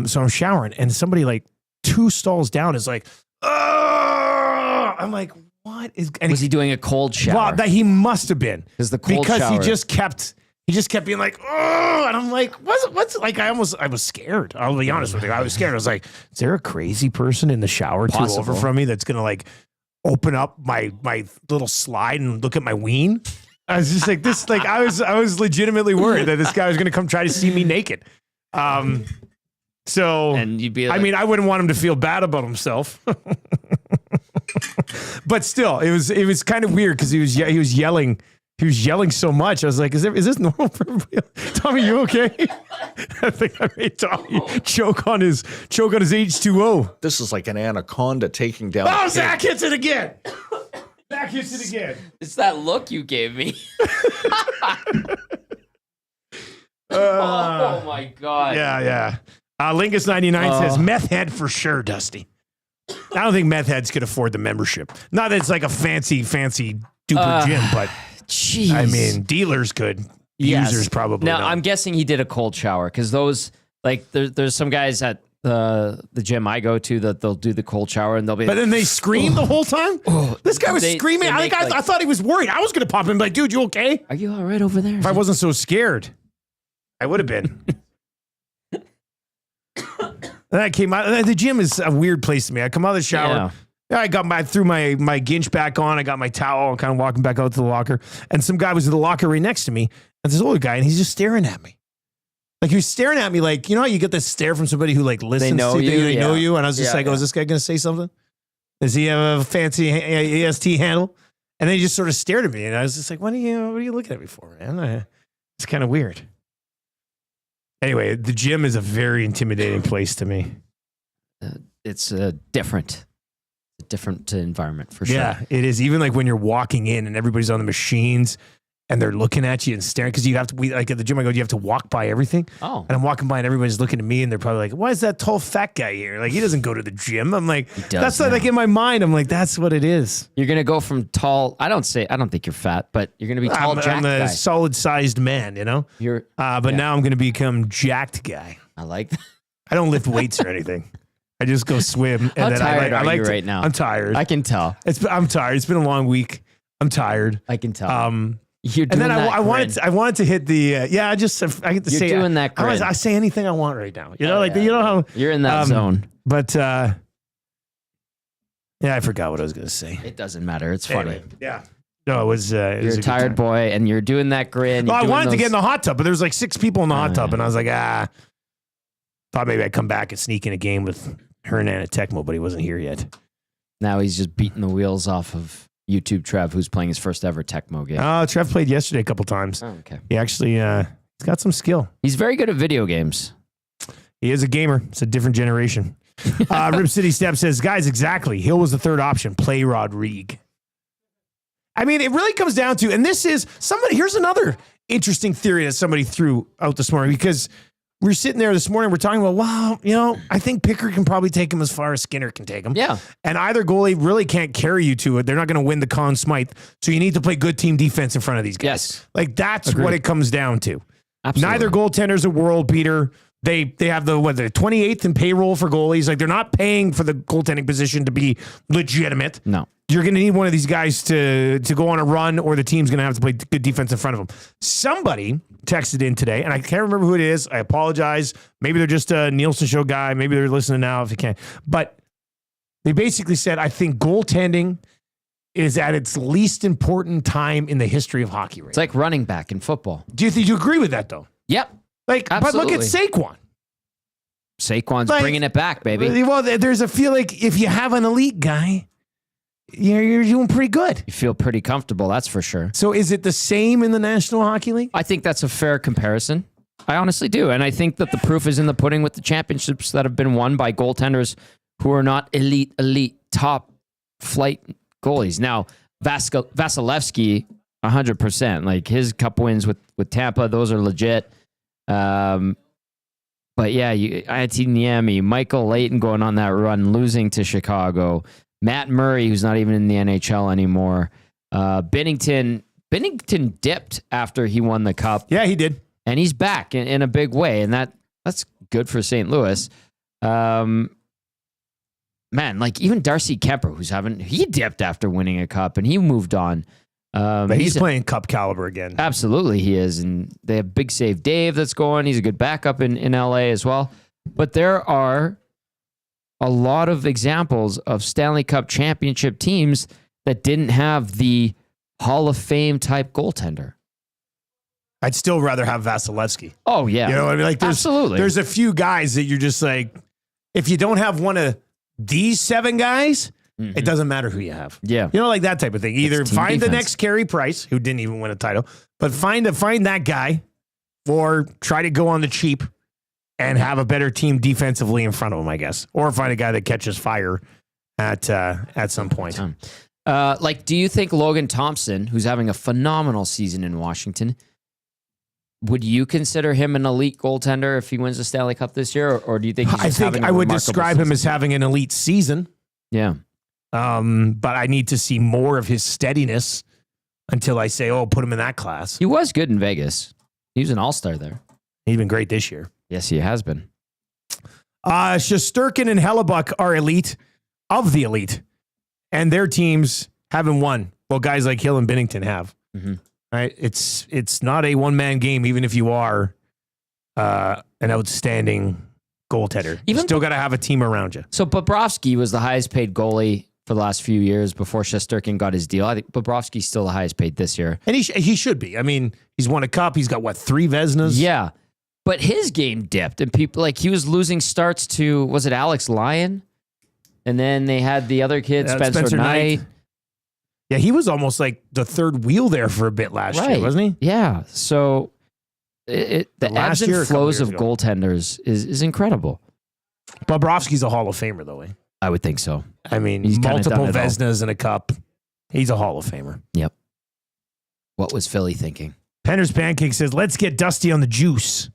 Speaker 1: So I'm showering and somebody like 2 stalls down is like, oh, I'm like, what is? And
Speaker 2: was he doing a cold shower?
Speaker 1: Well, that he must have been
Speaker 2: because the cold
Speaker 1: because
Speaker 2: shower.
Speaker 1: he just kept being like, oh, and I'm like, what's like? I was scared. I'll be honest with you, I was scared. I was like, is there a crazy person in the shower 2 over from me that's gonna like open up my little slide and look at my ween? I was just like this, like I was legitimately worried that this guy was gonna come try to see me naked. So, and you'd be like, I mean, I wouldn't want him to feel bad about himself. But still, it was kind of weird because he was yelling. He was yelling so much. I was like, is this normal for real? Tommy, you okay? I think I made Tommy choke on his H2O.
Speaker 3: This is like an anaconda taking down.
Speaker 1: Oh, Zach hits it again. Zach hits it again.
Speaker 2: It's that look you gave me.
Speaker 1: Oh
Speaker 2: my God.
Speaker 1: Yeah. Lingus99 says meth head for sure, Dusty. I don't think meth heads could afford the membership. Not that it's like a fancy duper gym, but
Speaker 2: jeez.
Speaker 1: I mean, dealers could.
Speaker 2: Yes.
Speaker 1: Users probably.
Speaker 2: Now,
Speaker 1: not.
Speaker 2: I'm guessing he did a cold shower because those, like, there's some guys at the gym I go to that they'll do the cold shower and they'll be.
Speaker 1: But then they scream the whole time. This guy was screaming. I thought he was worried. I was going to pop him and be like, dude, you okay?
Speaker 2: Are you all right over there?
Speaker 1: If I wasn't so scared, I would have been. Then I came out. The gym is a weird place to me. I come out of the shower. Yeah. I threw my ginch back on. I got my towel. I'm kind of walking back out to the locker. And some guy was in the locker right next to me. And this older guy, and he's just staring at me. Like, he was staring at me like, you know how you get this stare from somebody who like listens to you, they know you? And I was just is this guy going to say something? Does he have a fancy EST handle? And then he just sort of stared at me. And I was just like, what are you looking at me for, man? It's kind of weird. Anyway, the gym is a very intimidating place to me.
Speaker 2: It's different environment for sure.
Speaker 1: Yeah, it is. Even like when you're walking in and everybody's on the machines and they're looking at you and staring, because you have to, like at the gym, I go, you have to walk by everything.
Speaker 2: Oh.
Speaker 1: And I'm walking by and everybody's looking at me and they're probably like, why is that tall fat guy here? Like, he doesn't go to the gym. I'm like, that's not, like in my mind, I'm like, that's what it is.
Speaker 2: You're going to go from tall, I don't think you're fat, but you're going to be tall, jacked
Speaker 1: I'm a
Speaker 2: guy.
Speaker 1: solid sized man, you know? But now I'm going to become jacked guy.
Speaker 2: I like that.
Speaker 1: I don't lift weights or anything. I just go swim.
Speaker 2: How tired are you right now?
Speaker 1: I'm tired.
Speaker 2: I can tell.
Speaker 1: I'm tired. It's been a long week. I'm tired.
Speaker 2: I can tell.
Speaker 1: You're doing and then I wanted to hit the I get to say
Speaker 2: doing that grin.
Speaker 1: I say anything I want right now. You know, you know how
Speaker 2: you're in that zone.
Speaker 1: But yeah, I forgot what I was going to say.
Speaker 2: It doesn't matter. It's funny.
Speaker 1: Anyway, yeah. No, it was. You're
Speaker 2: a tired boy, and you're doing that grin.
Speaker 1: Well, I wanted to get in the hot tub, but there was like 6 people in the hot tub, and I was like, thought maybe I'd come back and sneak in a game with Hernan at Tecmo, but he wasn't here yet.
Speaker 2: Now he's just beating the wheels off of YouTube Trev, who's playing his first ever Tecmo game.
Speaker 1: Trev played yesterday a couple times.
Speaker 2: Oh, okay.
Speaker 1: He actually he's got some skill.
Speaker 2: He's very good at video games.
Speaker 1: He is a gamer. It's a different generation. Rip City Step says, guys, exactly. Hill was the third option. Play Rodrigue. I mean, it really comes down to, and this is here's another interesting theory that somebody threw out this morning, because we were sitting there this morning, we're talking about, wow, you know, I think Pickard can probably take him as far as Skinner can take him.
Speaker 2: Yeah.
Speaker 1: And either goalie really can't carry you to it. They're not going to win the Conn Smythe. So you need to play good team defense in front of these guys.
Speaker 2: Yes.
Speaker 1: Like, that's what it comes down to.
Speaker 2: Absolutely.
Speaker 1: Neither goaltender's a world beater. They have the 28th in payroll for goalies. Like, they're not paying for the goaltending position to be legitimate.
Speaker 2: No.
Speaker 1: You're going to need one of these guys to go on a run, or the team's going to have to play good defense in front of them. Somebody texted in today, and I can't remember who it is. I apologize. Maybe they're just a Nielsen show guy. Maybe they're listening now if you can. But they basically said, I think goaltending is at its least important time in the history of hockey. Right?
Speaker 2: It's like running back in football.
Speaker 1: Do you agree with that, though?
Speaker 2: Yep.
Speaker 1: Like,
Speaker 2: absolutely.
Speaker 1: But look at Saquon.
Speaker 2: Saquon's bringing it back, baby.
Speaker 1: Well, there's a feel like if you have an elite guy, you're doing pretty good.
Speaker 2: You feel pretty comfortable, that's for sure.
Speaker 1: So is it the same in the National Hockey League?
Speaker 2: I think that's a fair comparison. I honestly do. And I think that the proof is in the pudding with the championships that have been won by goaltenders who are not elite, top flight goalies. Now, Vasilevsky, 100%. Like, his cup wins with Tampa, those are legit. But yeah, Antti Niemi, Michael Layton going on that run, losing to Chicago. Matt Murray, who's not even in the NHL anymore. Binnington dipped after he won the cup.
Speaker 1: Yeah, he did.
Speaker 2: And he's back in a big way, and that's good for St. Louis. Man, like even Darcy Kemper, he dipped after winning a cup, and he moved on.
Speaker 1: But he's playing cup caliber again.
Speaker 2: Absolutely, he is. And they have Big Save Dave that's going. He's a good backup in LA as well. But there are a lot of examples of Stanley Cup championship teams that didn't have the Hall of Fame type goaltender.
Speaker 1: I'd still rather have Vasilevsky.
Speaker 2: Oh, yeah.
Speaker 1: You know what I mean? Like,
Speaker 2: absolutely.
Speaker 1: There's a few guys that you're just like, if you don't have one of these 7 guys, it doesn't matter who you have.
Speaker 2: Yeah.
Speaker 1: You know, like that type of thing. Either find the next Carey Price, who didn't even win a title, but find that guy, or try to go on the cheap and have a better team defensively in front of him, I guess. Or find a guy that catches fire at some point.
Speaker 2: Like, do you think Logan Thompson, who's having a phenomenal season in Washington, would you consider him an elite goaltender if he wins the Stanley Cup this year? Or do you think
Speaker 1: I would describe him as having an elite season.
Speaker 2: Yeah.
Speaker 1: But I need to see more of his steadiness until I say, put him in that class.
Speaker 2: He was good in Vegas. He was an all-star there.
Speaker 1: He's been great this year.
Speaker 2: Yes, he has been.
Speaker 1: Shesterkin and Hellebuck are elite of the elite, and their teams haven't won. Well, guys like Hill and Binnington have.
Speaker 2: Mm-hmm.
Speaker 1: Right? It's not a one-man game, even if you are an outstanding goaltender. You
Speaker 2: Even
Speaker 1: still got to have a team around you.
Speaker 2: So Bobrovsky was the highest paid goalie for the last few years before Shesterkin got his deal. I think Bobrovsky's still the highest paid this year.
Speaker 1: And he should be. I mean, he's won a cup. He's got, 3 Vezinas?
Speaker 2: Yeah. But his game dipped, and people, he was losing starts to, was it Alex Lyon? And then they had the other kid, Spencer Knight.
Speaker 1: Yeah, he was almost like the third wheel there for a bit last year, wasn't he?
Speaker 2: Yeah. So the ebbs and flows of goaltenders is incredible.
Speaker 1: Bobrovsky's a Hall of Famer, though, eh?
Speaker 2: I would think so.
Speaker 1: I mean, he's multiple Vezinas and a cup. He's a Hall of Famer.
Speaker 2: Yep. What was Philly thinking?
Speaker 1: Penner's Pancake says, let's get Dusty on the juice.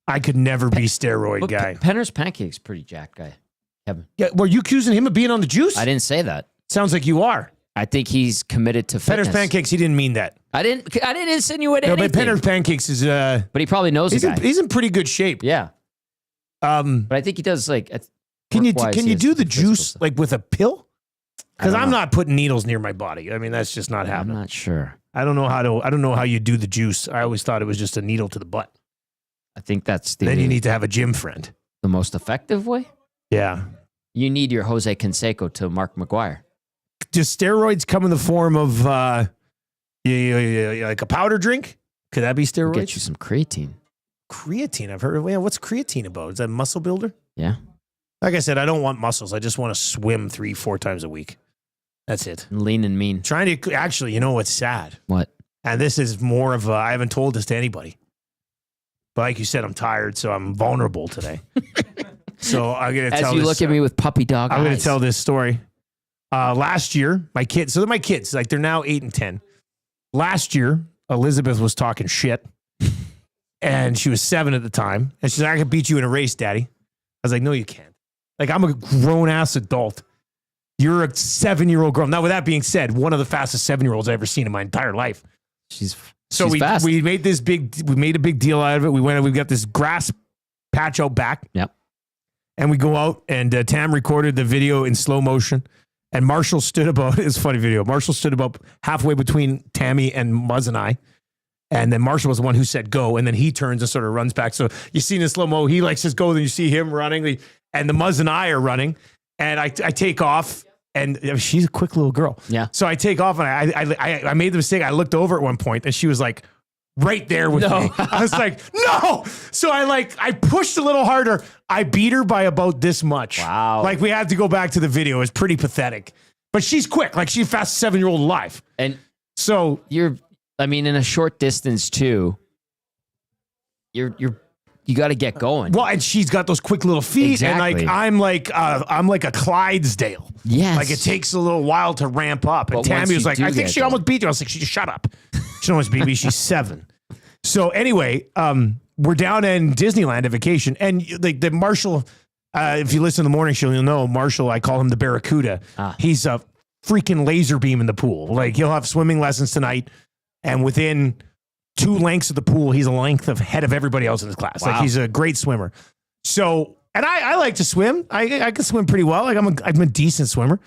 Speaker 1: I could never be steroid guy.
Speaker 2: Penner's Pancake's pretty jacked guy. Kevin.
Speaker 1: Yeah, were you accusing him of being on the juice?
Speaker 2: I didn't say that.
Speaker 1: Sounds like you are.
Speaker 2: I think he's committed to fitness.
Speaker 1: Penner's Pancakes, he didn't mean that.
Speaker 2: I didn't insinuate anything.
Speaker 1: But Penner's Pancakes is
Speaker 2: but he probably knows the guy.
Speaker 1: He's in pretty good shape.
Speaker 2: Yeah. But I think he does
Speaker 1: Can you do the juice with a pill? Because I'm not putting needles near my body. I mean, that's just not happening.
Speaker 2: I'm not sure.
Speaker 1: I don't know how you do the juice. I always thought it was just a needle to the butt.
Speaker 2: I think that's
Speaker 1: then you need to have a gym friend.
Speaker 2: The most effective way?
Speaker 1: Yeah.
Speaker 2: You need your Jose Canseco to Mark McGuire.
Speaker 1: Do steroids come in the form of like a powder drink? Could that be steroids?
Speaker 2: Get you some creatine.
Speaker 1: Creatine, I've heard of. Yeah, what's creatine about? Is that a muscle builder?
Speaker 2: Yeah.
Speaker 1: Like I said, I don't want muscles. I just want to swim 3-4 times a week. That's it.
Speaker 2: Lean and mean.
Speaker 1: Trying to actually, you know what's sad?
Speaker 2: What?
Speaker 1: And this is more of I haven't told this to anybody. But like you said, I'm tired, so I'm vulnerable today. So I'm gonna tell.
Speaker 2: As you look at me with puppy dog eyes.
Speaker 1: I'm gonna tell this story. Last year, my kids. So they're my kids. Like they're now 8 and 10. Last year, Elizabeth was talking shit, and she was 7 at the time. And she's like, "I can beat you in a race, Daddy." I was like, "No, you can't. Like I'm a grown ass adult. You're a 7-year-old girl." Now, with that being said, one of the fastest 7-year-olds I've ever seen in my entire life.
Speaker 2: She's
Speaker 1: fast. We made a big deal out of it. We've got this grass patch out back.
Speaker 2: Yep.
Speaker 1: And we go out, and Tam recorded the video in slow motion. And Marshall stood about, it's a funny video. Marshall stood about halfway between Tammy and Muzz and I. And then Marshall was the one who said go. And then he turns and sort of runs back. So you see in the slow mo, he says go. Then you see him running. And the Muzz and I are running. And I take off. And she's a quick little girl.
Speaker 2: Yeah.
Speaker 1: So I take off, and I made the mistake. I looked over at one point, and she was like right there with me. I was like, no. So I pushed a little harder. I beat her by about this much.
Speaker 2: Wow.
Speaker 1: Like we had to go back to the video. It's pretty pathetic. But she's quick. Like she's the fastest 7-year-old alive. And so
Speaker 2: in a short distance too, you got to get going.
Speaker 1: Well, and she's got those quick little feet,
Speaker 2: exactly.
Speaker 1: And I'm like a Clydesdale.
Speaker 2: Yes,
Speaker 1: like it takes a little while to ramp up. And Tammy was like, "I think she almost beat you." I was like, "She just shut up. She almost beat me. She's 7." So anyway, we're down in Disneyland at vacation, and like the Marshall. If you listen to the morning show, you'll know Marshall. I call him the Barracuda. He's a freaking laser beam in the pool. Like he'll have swimming lessons tonight, and within 2 lengths of the pool, he's a length ahead of everybody else in his class. Wow. Like he's a great swimmer. So, and I like to swim. I can swim pretty well. Like I'm a decent swimmer.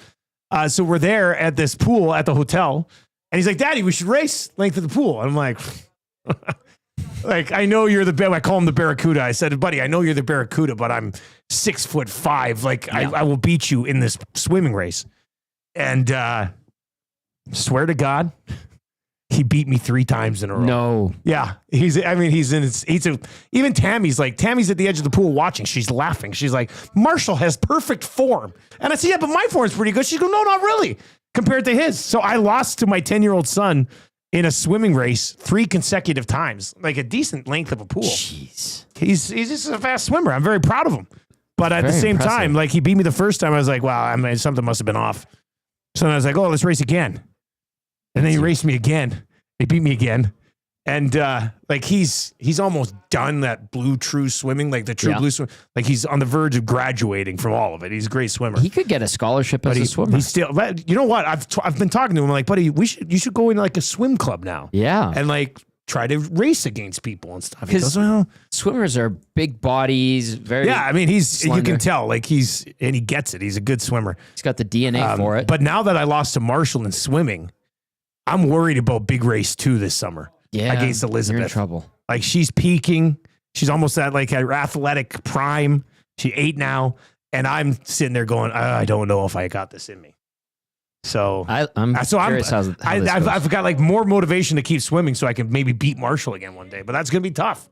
Speaker 1: So we're there at this pool at the hotel, and he's like, "Daddy, we should race length of the pool." And I'm like, like I know you're I call him the Barracuda. I said, "Buddy, I know you're the Barracuda, but I'm 6'5". Like yeah. I will beat you in this swimming race." And swear to God. He beat me 3 times in a row.
Speaker 2: No.
Speaker 1: Yeah. Even Tammy's at the edge of the pool watching. She's laughing. She's like, "Marshall has perfect form." And I said, "Yeah, but my form's pretty good." She's going, "No, not really," compared to his. So I lost to my 10-year-old son in a swimming race 3 consecutive times, like a decent length of a pool.
Speaker 2: Jeez.
Speaker 1: He's just a fast swimmer. I'm very proud of him. But at the same time, like he beat me the first time, I was like, wow, something must have been off. So then I was like, oh, let's race again. And then he raced me again. He beat me again. And like he's almost done that blue true swimming, like the true blue swim. Like he's on the verge of graduating from all of it. He's a great swimmer.
Speaker 2: He could get a scholarship as a swimmer.
Speaker 1: He's still, you know what? I've been talking to him. I'm like, buddy, you should go in like a swim club now.
Speaker 2: Yeah.
Speaker 1: And like try to race against people and stuff.
Speaker 2: Because swimmers are big bodies, very
Speaker 1: I mean,
Speaker 2: slender.
Speaker 1: You can tell like he gets it. He's a good swimmer.
Speaker 2: He's got the DNA for it.
Speaker 1: But now that I lost to Marshall in swimming, I'm worried about big race 2 this summer.
Speaker 2: Yeah,
Speaker 1: against Elizabeth.
Speaker 2: You're in trouble.
Speaker 1: Like she's peaking. She's almost at like her athletic prime. She 8 now. And I'm sitting there going, I don't know if I got this in me. So
Speaker 2: I'm curious how this goes.
Speaker 1: I've got like more motivation to keep swimming so I can maybe beat Marshall again one day. But that's going to be tough.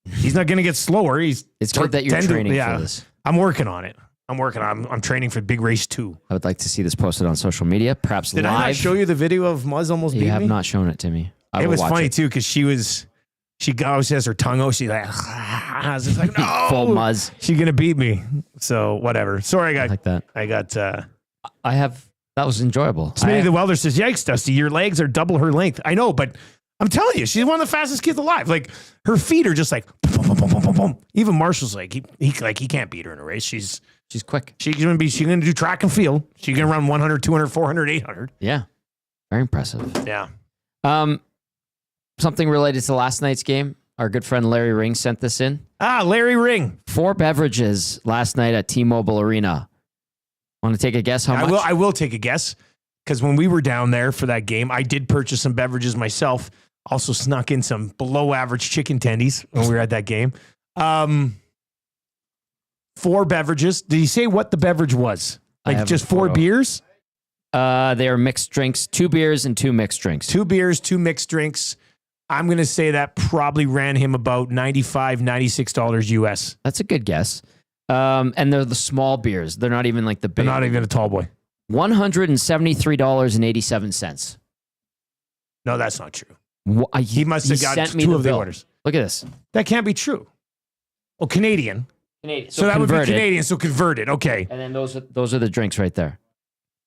Speaker 1: He's not going to get slower.
Speaker 2: It's good that you're training for this.
Speaker 1: I'm working on it. I'm training for big race 2.
Speaker 2: I would like to see this posted on social media, perhaps live.
Speaker 1: Did I not show you the video of Muzz almost beating me?
Speaker 2: You have not shown it to me.
Speaker 1: It was funny too because she always has her tongue out. She's like, I was just like, no,
Speaker 2: full Muzz.
Speaker 1: She's gonna beat me. So whatever. Sorry,
Speaker 2: I like that.
Speaker 1: That
Speaker 2: was enjoyable.
Speaker 1: Smitty the welder says, "Yikes, Dusty, your legs are double her length." I know, but I'm telling you, she's one of the fastest kids alive. Like her feet are just like boom, boom, boom, boom, boom, boom. Even Marshall's like he can't beat her in a race. She's
Speaker 2: quick.
Speaker 1: She's gonna do track and field. She's gonna run 100, 200, 400, 800.
Speaker 2: Yeah, very impressive.
Speaker 1: Yeah.
Speaker 2: Something related to last night's game. Our good friend Larry Ring sent this in.
Speaker 1: Larry Ring.
Speaker 2: 4 beverages last night at T-Mobile Arena. Want to take a guess how much?
Speaker 1: I will take a guess because when we were down there for that game, I did purchase some beverages myself. Also snuck in some below average chicken tendies when we were at that game. 4 beverages. Did he say what the beverage was? Like just 4 beers?
Speaker 2: They are mixed drinks. 2 beers and 2 mixed drinks.
Speaker 1: 2 beers, 2 mixed drinks. I'm going to say that probably ran him about $95, $96 US.
Speaker 2: That's a good guess. And they're the small beers. They're not even like the big.
Speaker 1: They're not even a tall boy.
Speaker 2: $173.87.
Speaker 1: No, that's not true.
Speaker 2: He
Speaker 1: must have got 2 of the orders.
Speaker 2: Look at this.
Speaker 1: That can't be true. Oh, Canadian.
Speaker 2: So
Speaker 1: that would be Canadian, so converted. Okay.
Speaker 2: And then those are the drinks right there.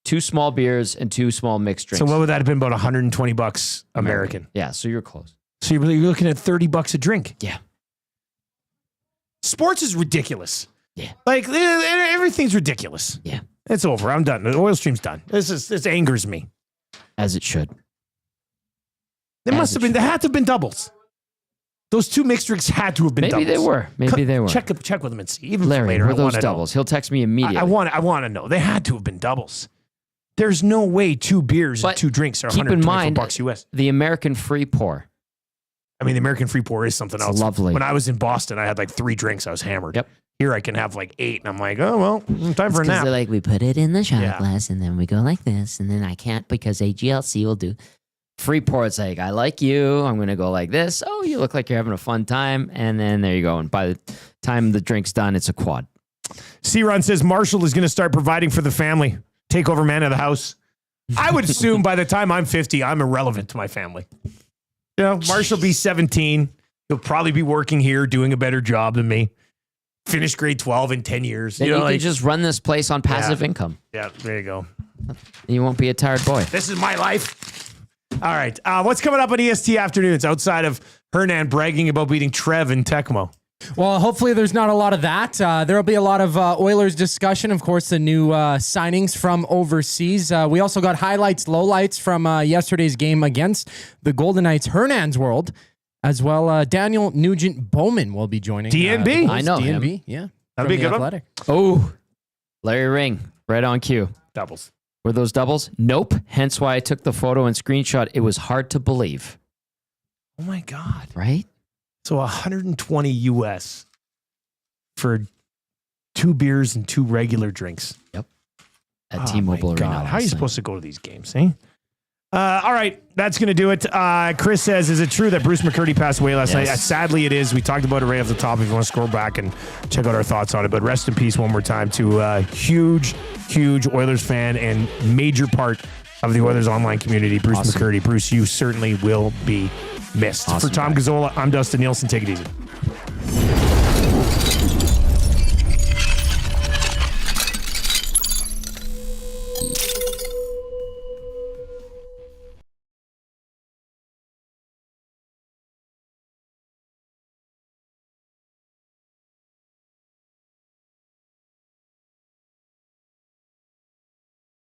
Speaker 2: 2 small beers and 2 small mixed drinks.
Speaker 1: So what would that have been? About $120 American.
Speaker 2: Yeah, so you're close.
Speaker 1: So you're looking at $30 a drink.
Speaker 2: Yeah.
Speaker 1: Sports is ridiculous.
Speaker 2: Yeah.
Speaker 1: Like everything's ridiculous.
Speaker 2: Yeah.
Speaker 1: It's over. I'm done. The oil stream's done. This angers me.
Speaker 2: As it should.
Speaker 1: There had to have been doubles. Those 2 mixed drinks had to have been doubles.
Speaker 2: Maybe they were.
Speaker 1: Check with him and see. Even
Speaker 2: Larry,
Speaker 1: later,
Speaker 2: were those doubles? He'll text me immediately.
Speaker 1: I want to know. They had to have been doubles. There's no way 2 beers and 2 drinks are $124 US.
Speaker 2: The American free pour.
Speaker 1: I mean, the American free pour is something else.
Speaker 2: Lovely.
Speaker 1: When I was in Boston, I had like 3 drinks. I was hammered.
Speaker 2: Yep.
Speaker 1: Here I can have like 8, and I'm like, oh well, time for a nap.
Speaker 5: Like we put it in the shot glass, and then we go like this, and then I can't because AGLC will do.
Speaker 2: Free pour, it's like, I like you. I'm going to go like this. Oh, you look like you're having a fun time. And then there you go. And by the time the drink's done, it's a quad.
Speaker 1: C-Ron says Marshall is going to start providing for the family. Take over man of the house. I would assume by the time I'm 50, I'm irrelevant to my family. You know, Marshall will be 17. He'll probably be working here, doing a better job than me. Finish grade 12 in 10 years.
Speaker 2: Then you can just run this place on passive income.
Speaker 1: Yeah, there you go.
Speaker 2: You won't be a tired boy.
Speaker 1: This is my life. All right. What's coming up on EST Afternoons outside of Hernan bragging about beating Trev in Tecmo?
Speaker 4: Well, hopefully there's not a lot of that. There'll be a lot of Oilers discussion. Of course, the new signings from overseas. We also got highlights, lowlights from yesterday's game against the Golden Knights. Hernan's World, as well. Daniel Nugent-Bowman will be joining.
Speaker 1: DNB?
Speaker 2: I know
Speaker 4: DNB,
Speaker 2: him.
Speaker 4: yeah.
Speaker 1: That'll be a good
Speaker 4: Athletic.
Speaker 1: one.
Speaker 2: Oh, Larry Ring, right on cue.
Speaker 1: Doubles.
Speaker 2: Were those doubles? Nope. Hence why I took the photo and screenshot. It was hard to believe.
Speaker 1: Oh my God.
Speaker 2: Right?
Speaker 1: So 120 US for 2 beers and 2 regular drinks.
Speaker 2: Yep. At T-Mobile Arena.
Speaker 1: How are you supposed to go to these games, eh? All right, that's going to do it. Chris says, is it true that Bruce McCurdy passed away last night? Sadly, it is. We talked about it right off the top if you want to scroll back and check out our thoughts on it. But rest in peace one more time to a huge Oilers fan and major part of the Oilers online community, Bruce McCurdy. Bruce, you certainly will be missed. For Tom Gazzola, I'm Dustin Nielson. Take it easy.